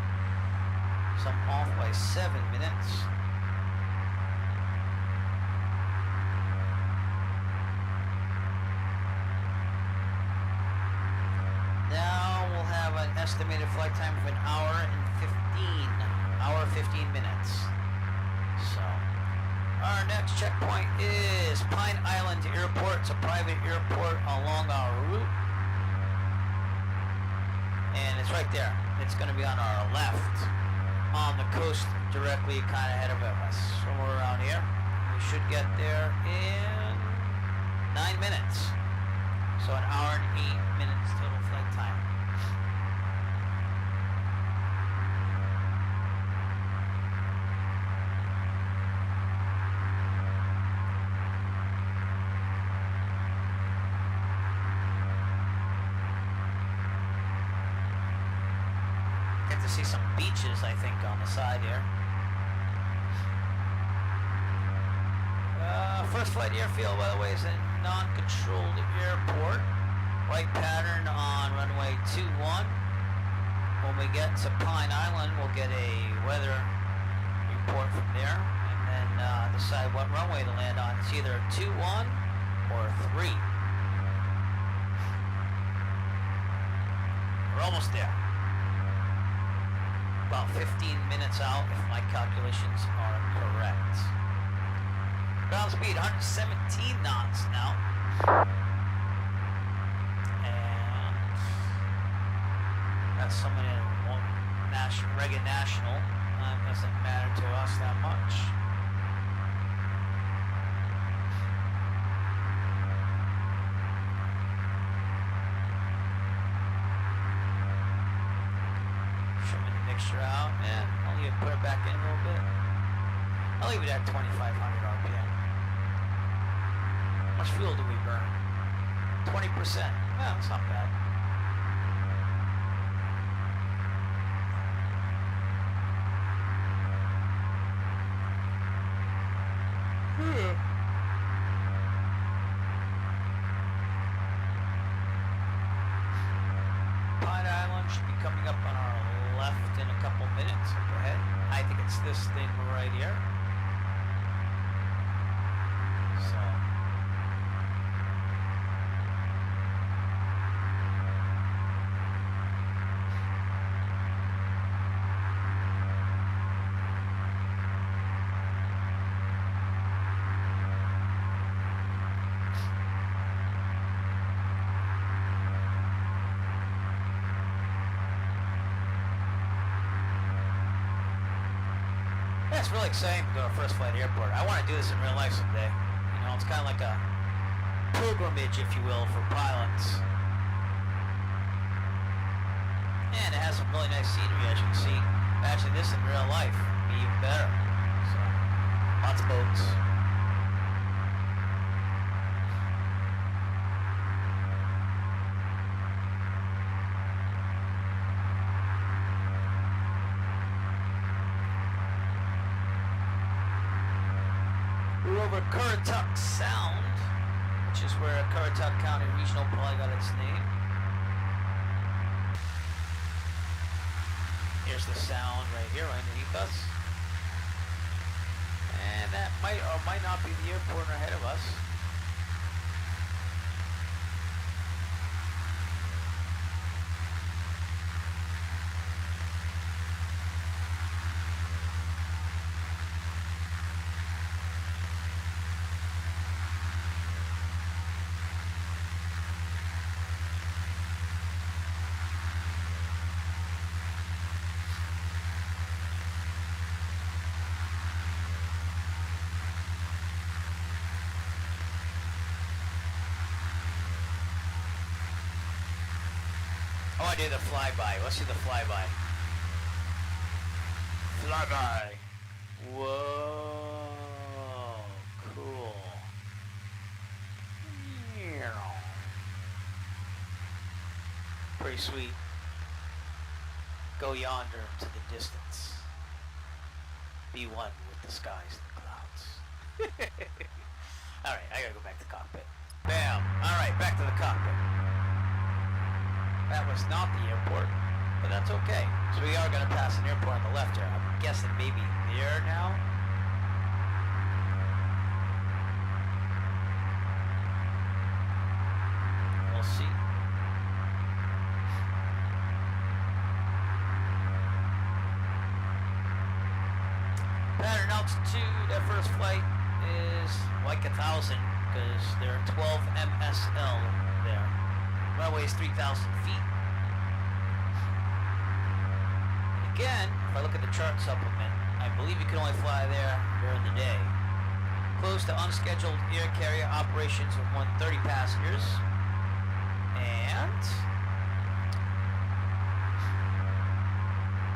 So I'm off by 7 minutes. Now we'll have an estimated flight time of an hour and 15 minutes. So our next checkpoint is Pine Island Airport. It's a private airport along our route. And it's right there. It's going to be on our left, on the coast, directly kind of ahead of us, somewhere around here. We should get there in 9 minutes. So an hour and 8 minutes total flight time. Get to see some beaches, I think, on the side here. First flight airfield, by the way, is a non-controlled airport. Right pattern on runway 21. When we get to Pine Island, we'll get a weather report from there, and then decide what runway to land on. It's either 21 or 3. We're almost there. About 15 minutes out, if my calculations are correct. Ground speed 117 knots now. And that's someone in Reagan National. That doesn't matter to us that much. Trimming the mixture out, and I'll even put it back in a little bit. I'll leave it at 2,500 RPM. How much fuel do we burn? 20%. Well, it's not bad. Pine Island should be coming up on our left in a couple minutes. Up ahead. I think it's this thing right here. So. Yeah, it's really exciting to go to First Flight Airport. I want to do this in real life someday. You know, it's kind of like a pilgrimage, if you will, for pilots. And it has some really nice scenery, as you can see. Actually, this in real life would be even better. So, lots of boats. We're over Currituck Sound, which is where Currituck County Regional probably got its name. Here's the sound right here, right underneath us. And that might or might not be the airport ahead of us. I want to do the flyby. Let's do the flyby. Flyby. Whoa. Cool. Pretty sweet. Go yonder to the distance. be one with the skies and the clouds. Alright, I gotta go back to the cockpit. Bam! Alright, back to the cockpit. That was not the airport, but that's okay. So we are gonna pass an airport on the left here. I'm guessing maybe there now. We'll see. Pattern altitude, that first flight is like 1,000 because there are 12 MSL there. Runway is 3,000 feet. And again, if I look at the chart supplement, I believe you can only fly there during the day. Close to unscheduled air carrier operations with 130 passengers. And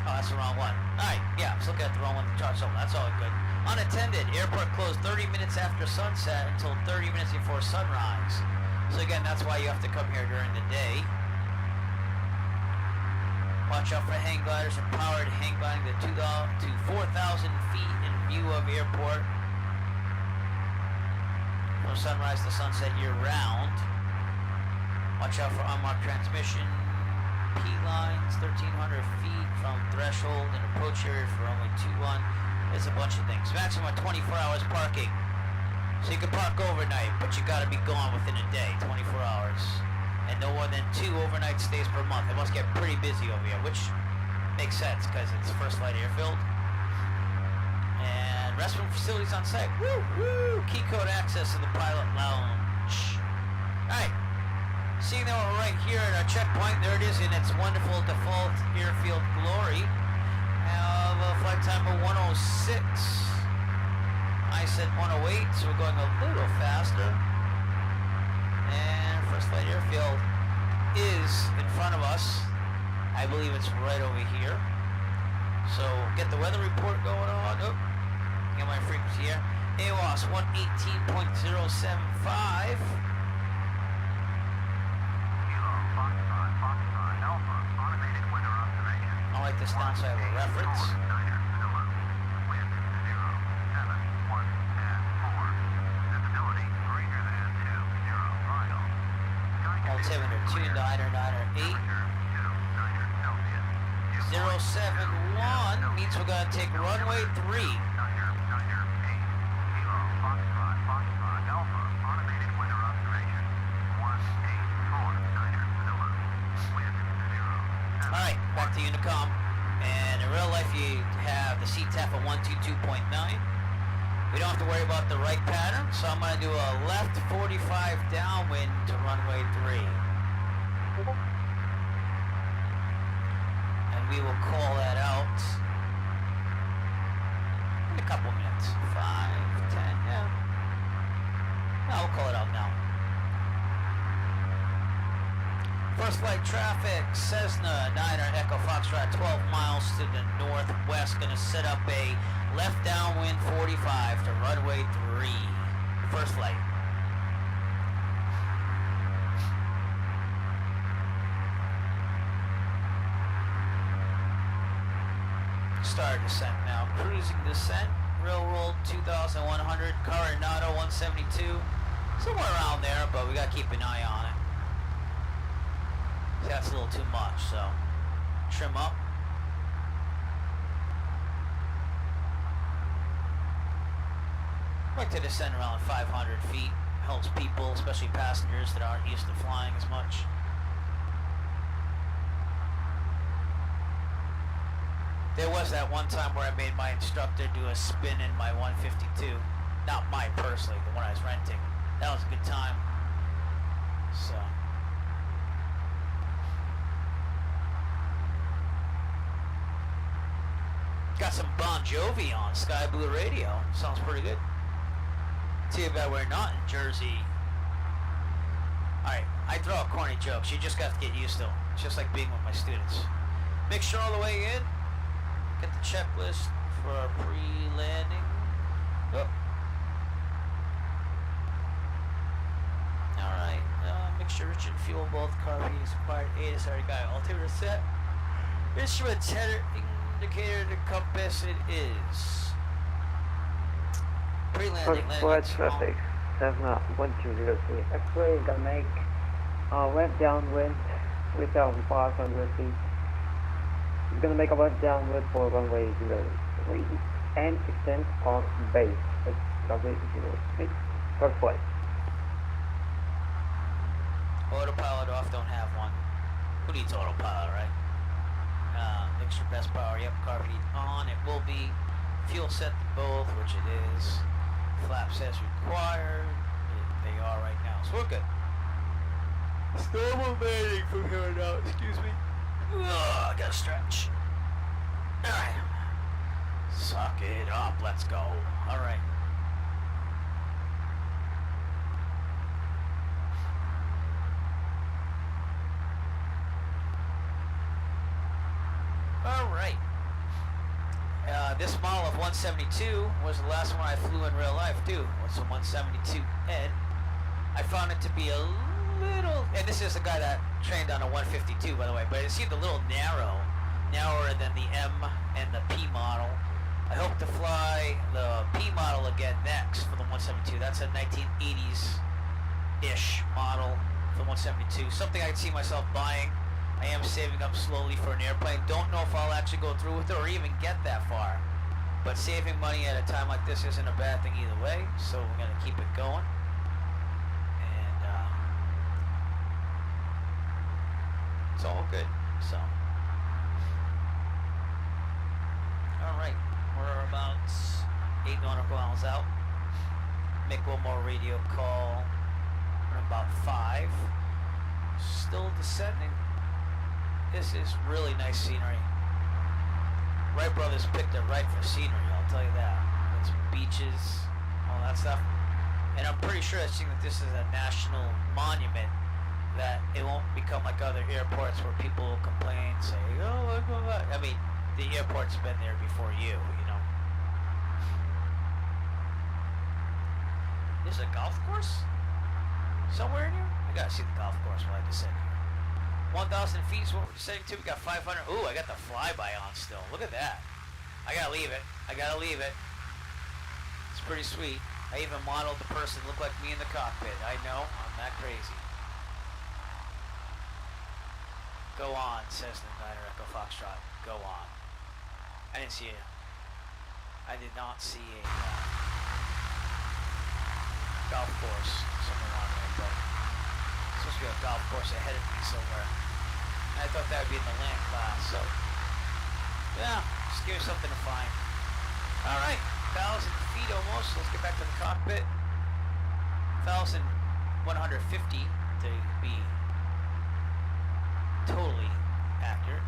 oh, that's the wrong one. Alright, yeah, I was looking at the wrong one, the chart supplement. That's all good. Unattended, airport closed 30 minutes after sunset until 30 minutes before sunrise. So again, that's why you have to come here during the day. Watch out for hang gliders and powered hang gliding to 4,000 feet in view of airport. From sunrise to sunset year round. Watch out for unmarked transmission. P lines, 1,300 feet from threshold and approach area for only 2-1. There's a bunch of things. Maximum 24 hours parking. So you can park overnight, but you gotta be gone within a day, 24 hours. And no more than 2 overnight stays per month. It must get pretty busy over here, which makes sense because it's first flight airfield. And restroom facilities on site. Woo, woo! Key code access to the pilot lounge. Alright. Seeing that we're right here at our checkpoint, there it is in its wonderful default airfield glory. Have a flight time of 106. I said 108, so we're going a little faster. And first flight airfield is in front of us. I believe it's right over here. So get the weather report going on. Oh, get my frequency here. AWOS 118.075. I'll write this down so I have a reference. Altimeter 29 or 8. 071 means we're going to take runway 3. Alright, back to Unicom. And in real life you have the CTAF of 122.9. We don't have to worry about the right pattern, so I'm going to do a left 45 downwind to runway 3. And we will call that out in a couple minutes. 5, 10, yeah. No, we'll call it out now. First flight traffic, Cessna 9er Echo Foxtrot 12 miles to the northwest. Going to set up a left downwind 45 to runway 3. First flight. Start descent now. Cruising descent. Railroad 2100. Coronado 172. Somewhere around there, but we got to keep an eye on it. That's a little too much, so trim up. I like to descend around 500 feet. Helps people, especially passengers that aren't used to flying as much. There was that one time where I made my instructor do a spin in my 152. Not mine personally, the one I was renting. That was a good time. So. Got some Bon Jovi on Sky Blue Radio. Sounds pretty good. Too bad we're not in Jersey. Alright, I throw a corny joke. You just got to get used to them. It's just like being with my students. Make sure all the way in. Get the checklist for our pre-landing. Oh. Alright, mixture rich in fuel, both car is required. 8 is already got altimeter set. Instrument header indicator to compass, it is Pre-landing, First landing flight at small. traffic, Cessna 1203 X-ray, gonna make left downwind 3,500 feet. It's gonna make a left downwind for runway 03 and extend on base at runway 06. First flight. Autopilot off, don't have one. Who needs autopilot, right? Mixture best power, yep, carb heat on. It will be fuel set to both, which it is. Flaps as required. They are right now, so we're good. Normal landing from here on out, excuse me. Ugh, I gotta stretch. Alright. Suck it up, let's go. Alright. Alright. This model of 172 was the last one I flew in real life too. It's a 172 Ed. I found it to be a little, and this is the guy that trained on a 152 by the way, but it seemed a little narrower than the M and the P model. I hope to fly the P model again next for the 172. That's a 1980s-ish model for the 172. Something I could see myself buying. I am saving up slowly for an airplane. Don't know if I'll actually go through with it or even get that far. But saving money at a time like this isn't a bad thing either way, so we're going to keep it going. And it's all good, so. Alright, we're about 8 nautical miles out. Make one more radio call. We're about 5. Still descending. This is really nice scenery. Wright Brothers picked it right for scenery, I'll tell you that. It's beaches, all that stuff. And I'm pretty sure seeing that this is a national monument, that it won't become like other airports where people will complain, say, oh, look, look, look. I mean, the airport's been there before you know. There's a golf course? Somewhere in here? I gotta see the golf course while I descend here. 1,000 feet is what we're descending to. We got 500. Ooh, I got the flyby on still. Look at that. I gotta leave it. It's pretty sweet. I even modeled the person to look like me in the cockpit. I know, I'm that crazy. Go on, says the Niner Echo Foxtrot. Go on. I didn't see it. I did not see a golf course somewhere on there, but it's supposed to be a golf course ahead of me somewhere. I thought that would be in the land class, so yeah, just give me something to find. Alright, 1,000 feet almost. Let's get back to the cockpit. 1,150 to be totally accurate.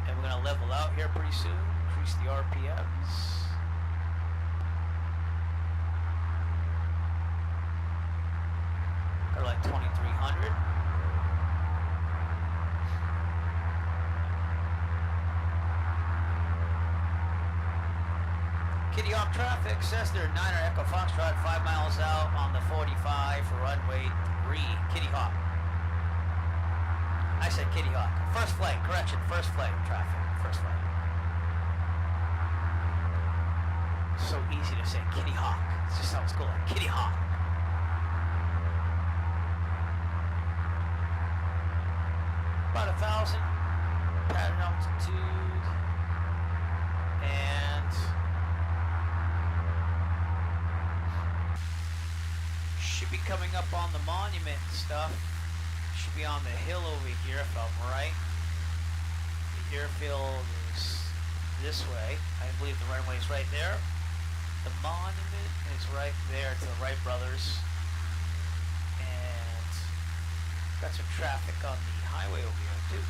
And we're going to level out here pretty soon, increase the RPMs. Or like 2,300. Kitty Hawk traffic says they're Niner Echo Foxtrot 5 miles out on the 45 for runway 3. Kitty Hawk. I said Kitty Hawk. First flight, correction, first flight traffic. First flight. So easy to say Kitty Hawk. It just sounds cool, like Kitty Hawk. About 1,000 pattern altitude, and should be coming up on the monument and stuff. Should be on the hill over here if I'm right. The airfield is this way. I believe the runway is right there. The monument is right there to the Wright Brothers. And got some traffic on the highway over here too.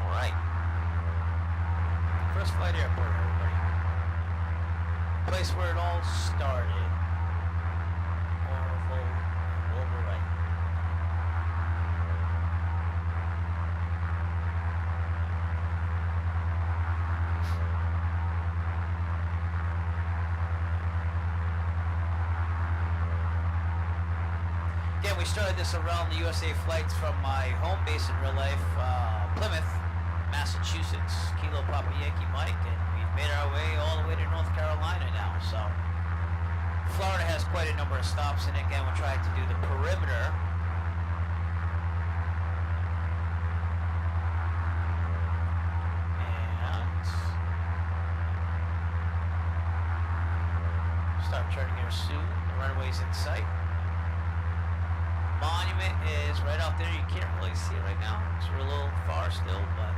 Alright. First flight airport, everybody. Place where it all started. Orville, Wright. Again, we started this around the USA flights from my home base in real life, Plymouth, Massachusetts, Kilo Papa Yankee Mike, and we've made our way all the way to North Carolina now. So Florida has quite a number of stops, and again, we're trying to do the perimeter. And start turning here soon. The runway's in sight. Monument is right out there. You can't really see it right now. It's a little far still, but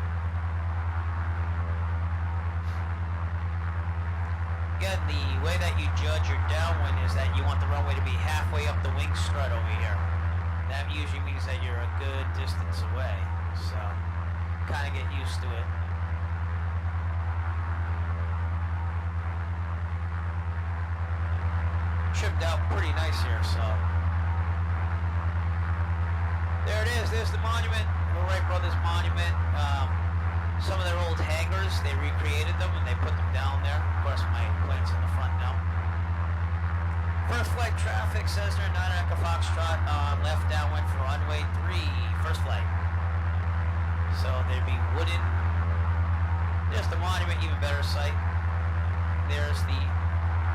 again, the way that you judge your downwind is that you want the runway to be halfway up the wing strut over here. That usually means that you're a good distance away. So kind of get used to it. Trimmed out pretty nice here, so. There it is. There's the monument, the Wright Brothers monument. Some of their old hangars, they recreated them and they put them down there. Of course, my plane's in the front now. First flight traffic, Cessna 9 Echo Foxtrot on left downwind for runway 3. First flight. So there'd be wooden. There's the monument, even better sight. There's the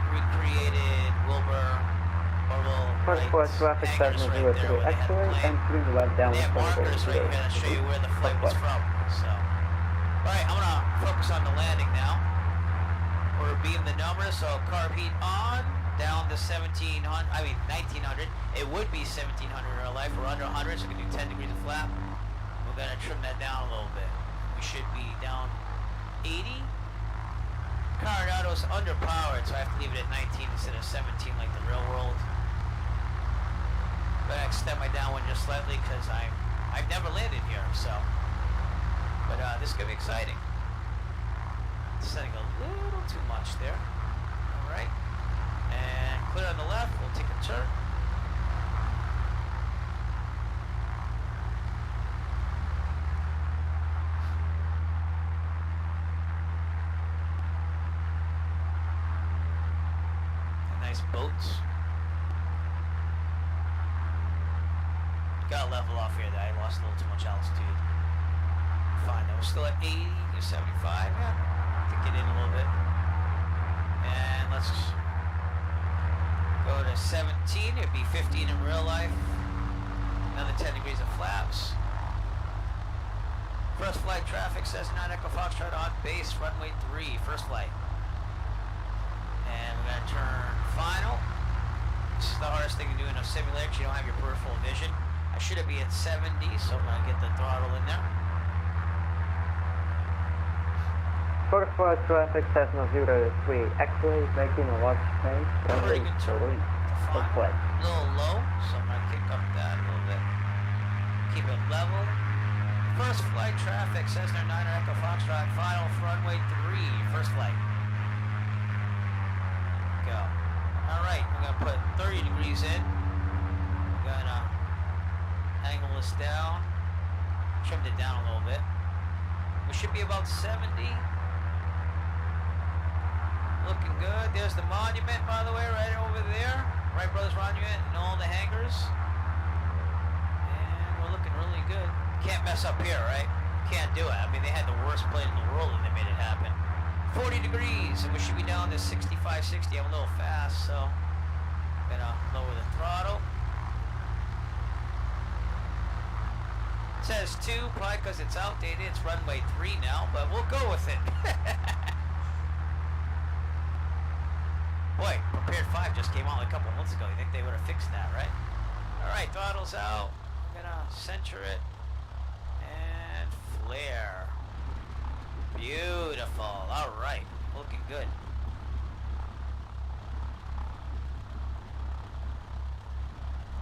recreated Wilbur. First flight traffic Cessna 03 X-ray, entering the left downwind. They have markers right here to show you where the flight was from. So, alright, I'm gonna focus on the landing now. We're beam the numbers, so carb heat on, down to 1900. It would be 1700 in real life. We're under 100, so we can do 10 degrees of flap. We're gonna trim that down a little bit. We should be down 80. Coronado's underpowered, so I have to leave it at 19 instead of 17 like the real world. But I extend my downwind just slightly because I've never landed here, so. But this is gonna be exciting. Setting a little too much there. All right, and clear on the left. We'll take a turn. Nice boats. Gotta level off here. That I lost a little too much altitude. Fine, though. We're still at 80 or 75. Yeah, to get in a little bit. And let's go to 17. It'd be 15 in real life. Another 10 degrees of flaps. First flight traffic says 9 Echo Foxtrot on base, runway 3. First flight. And we're going to turn final. This is the hardest thing to do in a simulator because you don't have your peripheral vision. I should be at 70, so I'm going to get the throttle in there. First flight traffic Cessna 03 X-ray, making a large change. Pretty good turn. First flight. A little low, so I'm going to kick up that a little bit. Keep it level. First flight traffic Cessna 9 Echo Foxtrot, final for runway 3. First flight. Go. Alright, we're going to put 30 degrees in. We're going to angle this down. Trimmed it down a little bit. We should be about 70. Looking good. There's the monument, by the way, right over there. Wright Brothers monument and all the hangars. And we're looking really good. Can't mess up here, right? Can't do it. I mean, they had the worst plane in the world and they made it happen. 40 degrees, and we should be down to 65, 60. I'm a little fast, so I'm gonna lower the throttle. It says 2, probably because it's outdated. It's runway 3 now, but we'll go with it. Boy, Prepared 5 just came out a couple months ago. You think they would have fixed that, right? All right, throttle's out. I'm gonna center it and flare. Beautiful. All right. Looking good.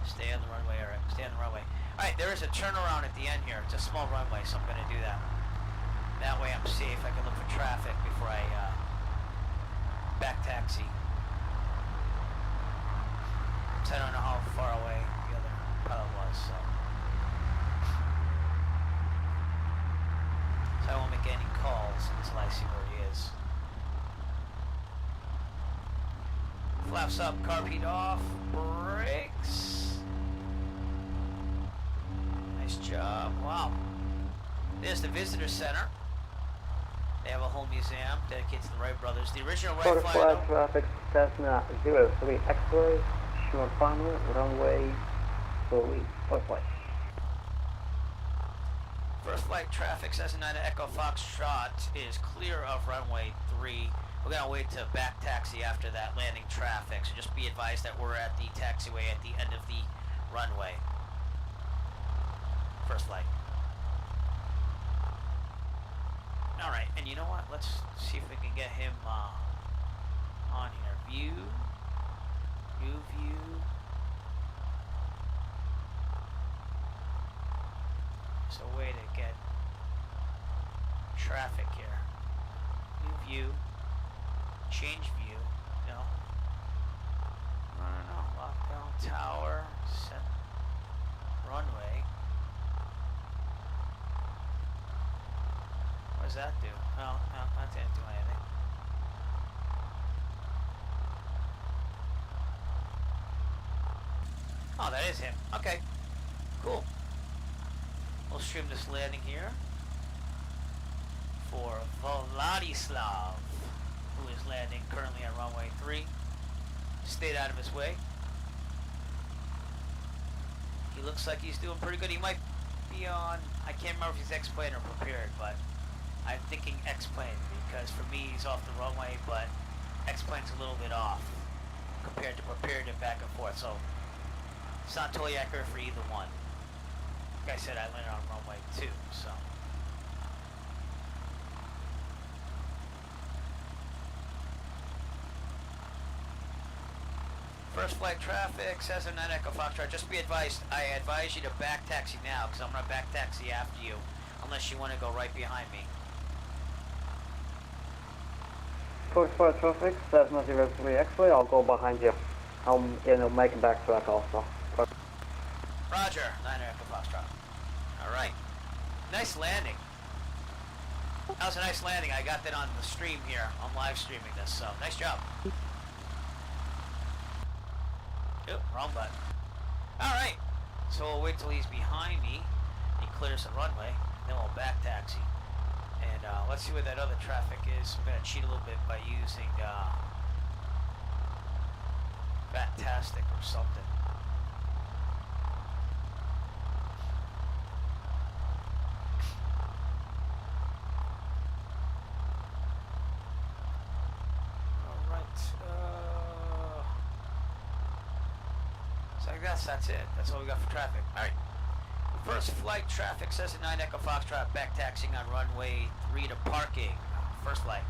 Stay on the runway, Eric. Stay on the runway. All right, there is a turnaround at the end here. It's a small runway, so I'm going to do that. That way I'm safe. I can look for traffic before I back taxi. So I don't know how far away the other pilot was, so I won't make any calls until I see where he is. Flaps up, carb heat off, brakes. Nice job. Wow. There's the visitor center. They have a whole museum dedicated to the Wright Brothers. The original Wright First Flyer. flight traffic Cessna 03 X-ray, short final, runway 3, first flight. First flight traffic, Cessna 9 Echo Foxtrot is clear of runway 3. We're going to wait to back taxi after that landing traffic, so just be advised that we're at the taxiway at the end of the runway. First flight. Alright, and you know what? Let's see if we can get him on here. View. View. There's a way to get traffic here. New view. Change view. No. No. Lockdown tower. Set runway. What does that do? No, that didn't do anything. Oh, that is him. Okay. Cool. We'll stream this landing here for Vladislav, who is landing currently on runway 3. Stayed out of his way. He looks like he's doing pretty good. He might be on, I can't remember if he's X-plane or prepared, but I'm thinking X-plane because for me he's off the runway, but X-plane's a little bit off compared to prepared and back and forth, so it's not totally accurate for either one. Like I said, I landed on runway 2, so. First flight traffic, Cessna 9 Echo Foxtrot. Just be advised, I advise you to back taxi now, because I'm going to back taxi after you, unless you want to go right behind me. First flight traffic Cessna 03 X-ray, I'll go behind you. I'll make a backtrack also. Roger, 9 Echo Foxtrot. Alright. Nice landing. That was a nice landing. I got that on the stream here. I'm live streaming this, so nice job. Oop, wrong button. Alright. So we'll wait till he's behind me. He clears the runway. Then we'll back taxi. And let's see where that other traffic is. I'm going to cheat a little bit by using Fantastic or something. So I guess that's it. That's all we got for traffic. Alright. First flight traffic says at 9 Echo Foxtrot back taxiing on runway 3 to parking. First flight.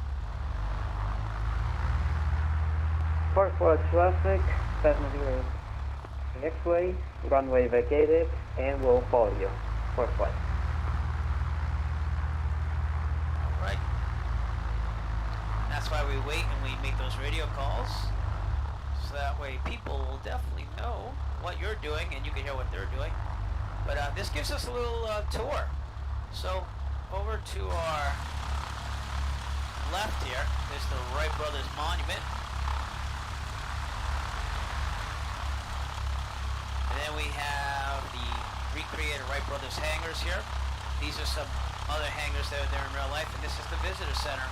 First flight traffic, Cessna 03 X-ray, runway vacated, and we'll follow you. First flight. Alright. That's why we wait and we make those radio calls. So that way people will definitely know what you're doing and you can hear what they're doing. But this gives us a little tour. So over to our left here is the Wright Brothers Monument. And then we have the recreated Wright Brothers hangars here. These are some other hangars that are there in real life. And this is the visitor center.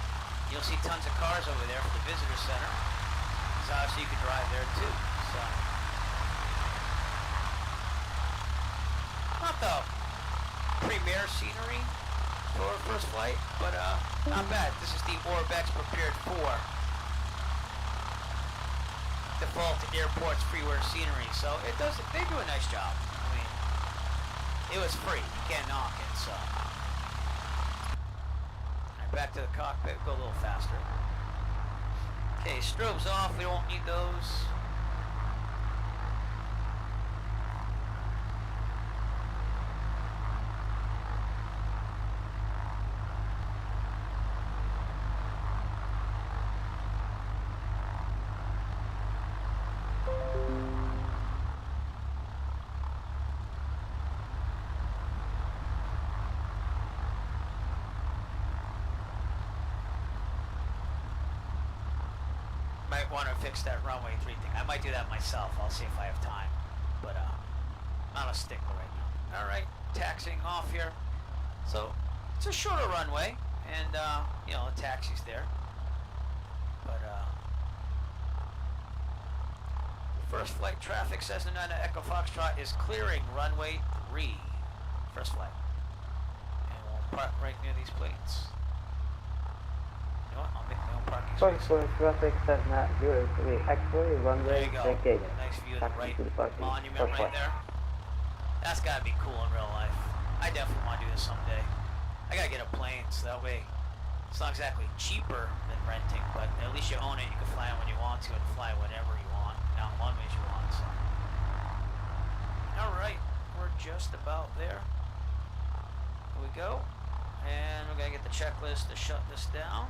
You'll see tons of cars over there for the visitor center. So obviously you can drive there too. So not the premier scenery for first flight, but not bad. This is the OrbX prepared for default airports freeware scenery. So it does. They do a nice job. I mean, it was free. You can't knock it. So alright, back to the cockpit. Go a little faster. Okay, strobes off. We don't need those. Might want to fix that runway 3 thing. I might do that myself. I'll see if I have time. But I'm not a stickler right now. Alright, taxiing off here. So it's a shorter runway, and you know, the taxi's there. But first flight traffic, Cessna 9 Echo Foxtrot is clearing runway 3. First flight. And we'll park right near these planes. You know what? I'll make my own parking Sorry space. for traffic, Cessna 03 X-ray, There runway you go. vacate. Nice view of the Taxi Wright to the parking. Monument First right flight. there. That's gotta be cool in real life. I definitely want to do this someday. I gotta get a plane so that way it's not exactly cheaper than renting, but at least you own it. You can fly it when you want to and fly whatever you want, not one way you want. So. All right, we're just about there. Here we go, and we're gonna get the checklist to shut this down.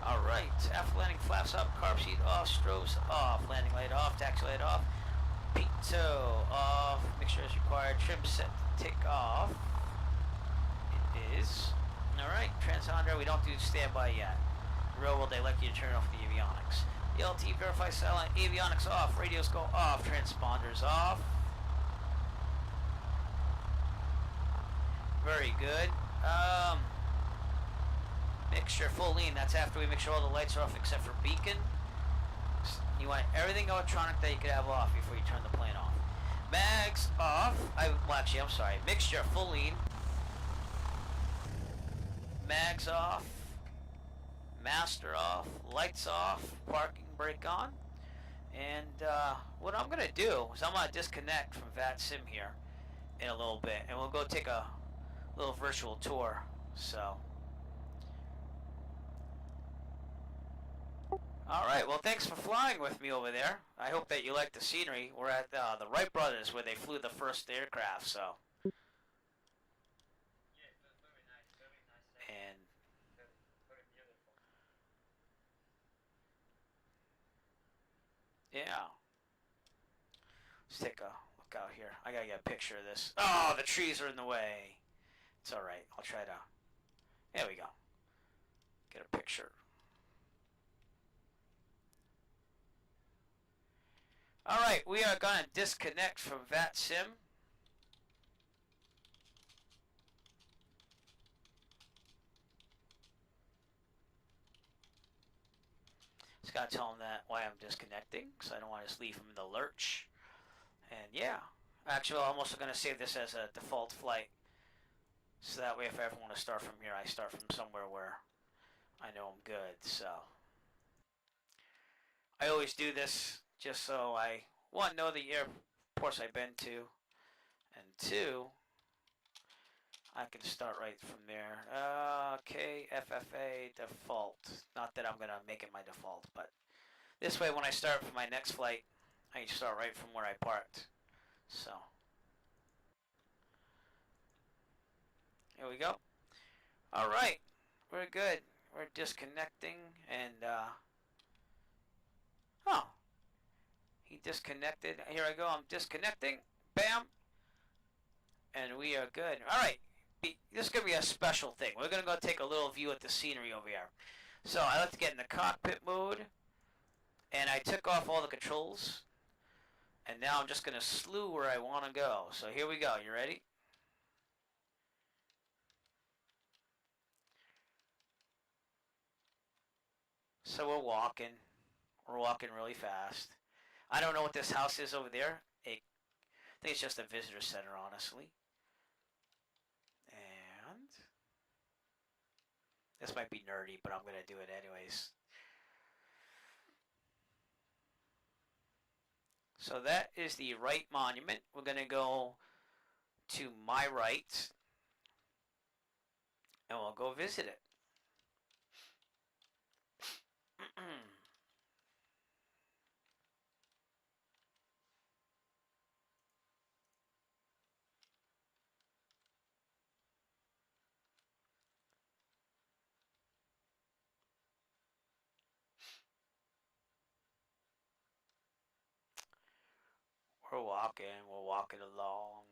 All right, after landing, flaps up, carb seat off, strobes off, landing light off, taxi light off, pitot off, mixture is required, trim set to take off. It is. All right, transponder, we don't do standby yet. Real world, they like you to turn off the avionics. ELT, verify silent, avionics off, radios go off, transponders off. Very good. Mixture full lean, that's after we make sure all the lights are off except for beacon. You want everything electronic that you could have off before you turn the plane off. Mags off. Well, actually, I'm sorry. Mixture full lean. Mags off. Master off. Lights off. Parking brake on. And what I'm going to do is I'm going to disconnect from VATSIM here in a little bit. And we'll go take a little virtual tour. So... Alright, well thanks for flying with me over there. I hope that you like the scenery. We're at the Wright Brothers where they flew the first aircraft, so. And yeah. Let's take a look out here. I gotta get a picture of this. Oh, the trees are in the way. It's alright. I'll try to. There we go. Get a picture. Alright, we are going to disconnect from VATSIM. Just got to tell them that why I'm disconnecting, because I don't want to just leave them in the lurch. And yeah, actually I'm also going to save this as a default flight. So that way if I ever want to start from here, I start from somewhere where I know I'm good. So I always do this just so I, one, know the airports I've been to, and two, I can start right from there. KFFA default. Not that I'm going to make it my default, but this way when I start for my next flight, I can start right from where I parked. So, here we go. Alright, we're good. We're disconnecting, and, oh, he disconnected. Here I go, I'm disconnecting. Bam. And we are good. Alright, this is going to be a special thing. We're going to go take a little view at the scenery over here. So, I like to get in the cockpit mode, and I took off all the controls, and now I'm just going to slew where I want to go. So, here we go. You ready? So, we're walking. We're walking really fast. I don't know what this house is over there. I think it's just a visitor center, honestly. And this might be nerdy, but I'm going to do it anyways. So that is the Wright Monument. We're going to go to my right, and we'll go visit it. We're walking along.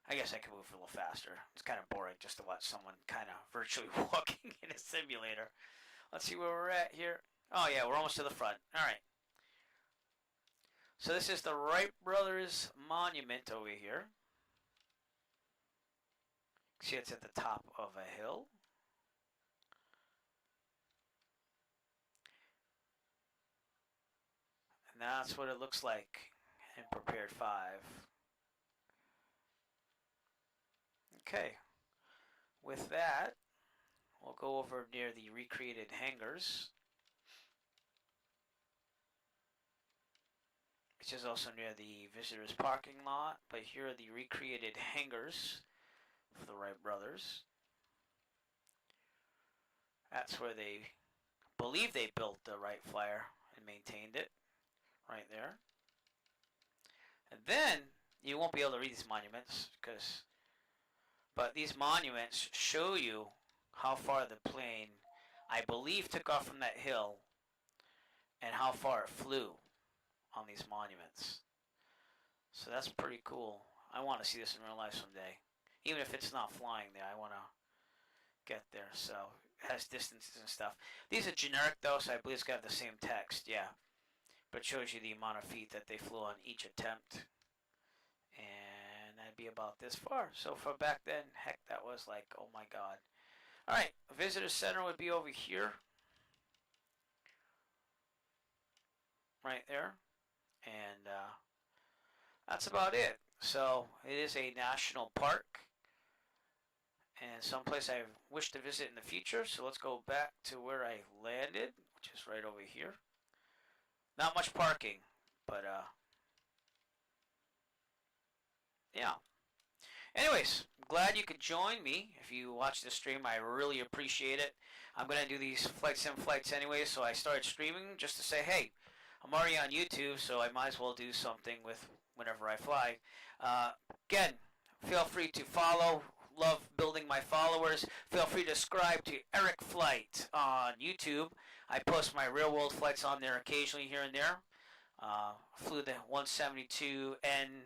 I guess I can move a little faster. It's kind of boring just to watch someone kind of virtually walking in a simulator. Let's see where we're at here. Oh yeah, we're almost to the front. Alright. So this is the Wright Brothers monument over here. See, it's at the top of a hill. And that's what it looks like in Prepared 5. Okay. With that, we'll go over near the recreated hangars, which is also near the visitors parking lot, but here are the recreated hangars for the Wright Brothers. That's where they believe they built the Wright Flyer and maintained it, right there. And then you won't be able to read these monuments, but these monuments show you how far the plane, I believe, took off from that hill and how far it flew on these monuments. So that's pretty cool. I want to see this in real life someday. Even if it's not flying there, I want to get there. So it has distances and stuff. These are generic though, so I believe it's got the same text, yeah. But it shows you the amount of feet that they flew on each attempt. And that'd be about this far. So for back then, heck, that was like, oh my god. Alright, visitor center would be over here. Right there. And that's about it. So it is a national park. And someplace I wish to visit in the future. So let's go back to where I landed, which is right over here. Not much parking, but yeah. Anyways, glad you could join me. If you watch the stream, I really appreciate it. I'm going to do these flight sim flights anyway, so I started streaming just to say, hey, I'm already on YouTube, so I might as well do something with whenever I fly. Again, feel free to follow. Love building my followers. Feel free to subscribe to Eric Flight on YouTube. I post my real world flights on there occasionally here and there. Flew the 172N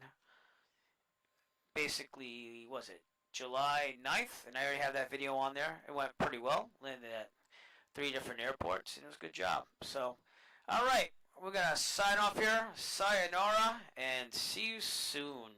basically, was it July 9th? And I already have that video on there. It went pretty well. Landed at 3 different airports, and it was a good job. So, alright, we're going to sign off here. Sayonara, and see you soon.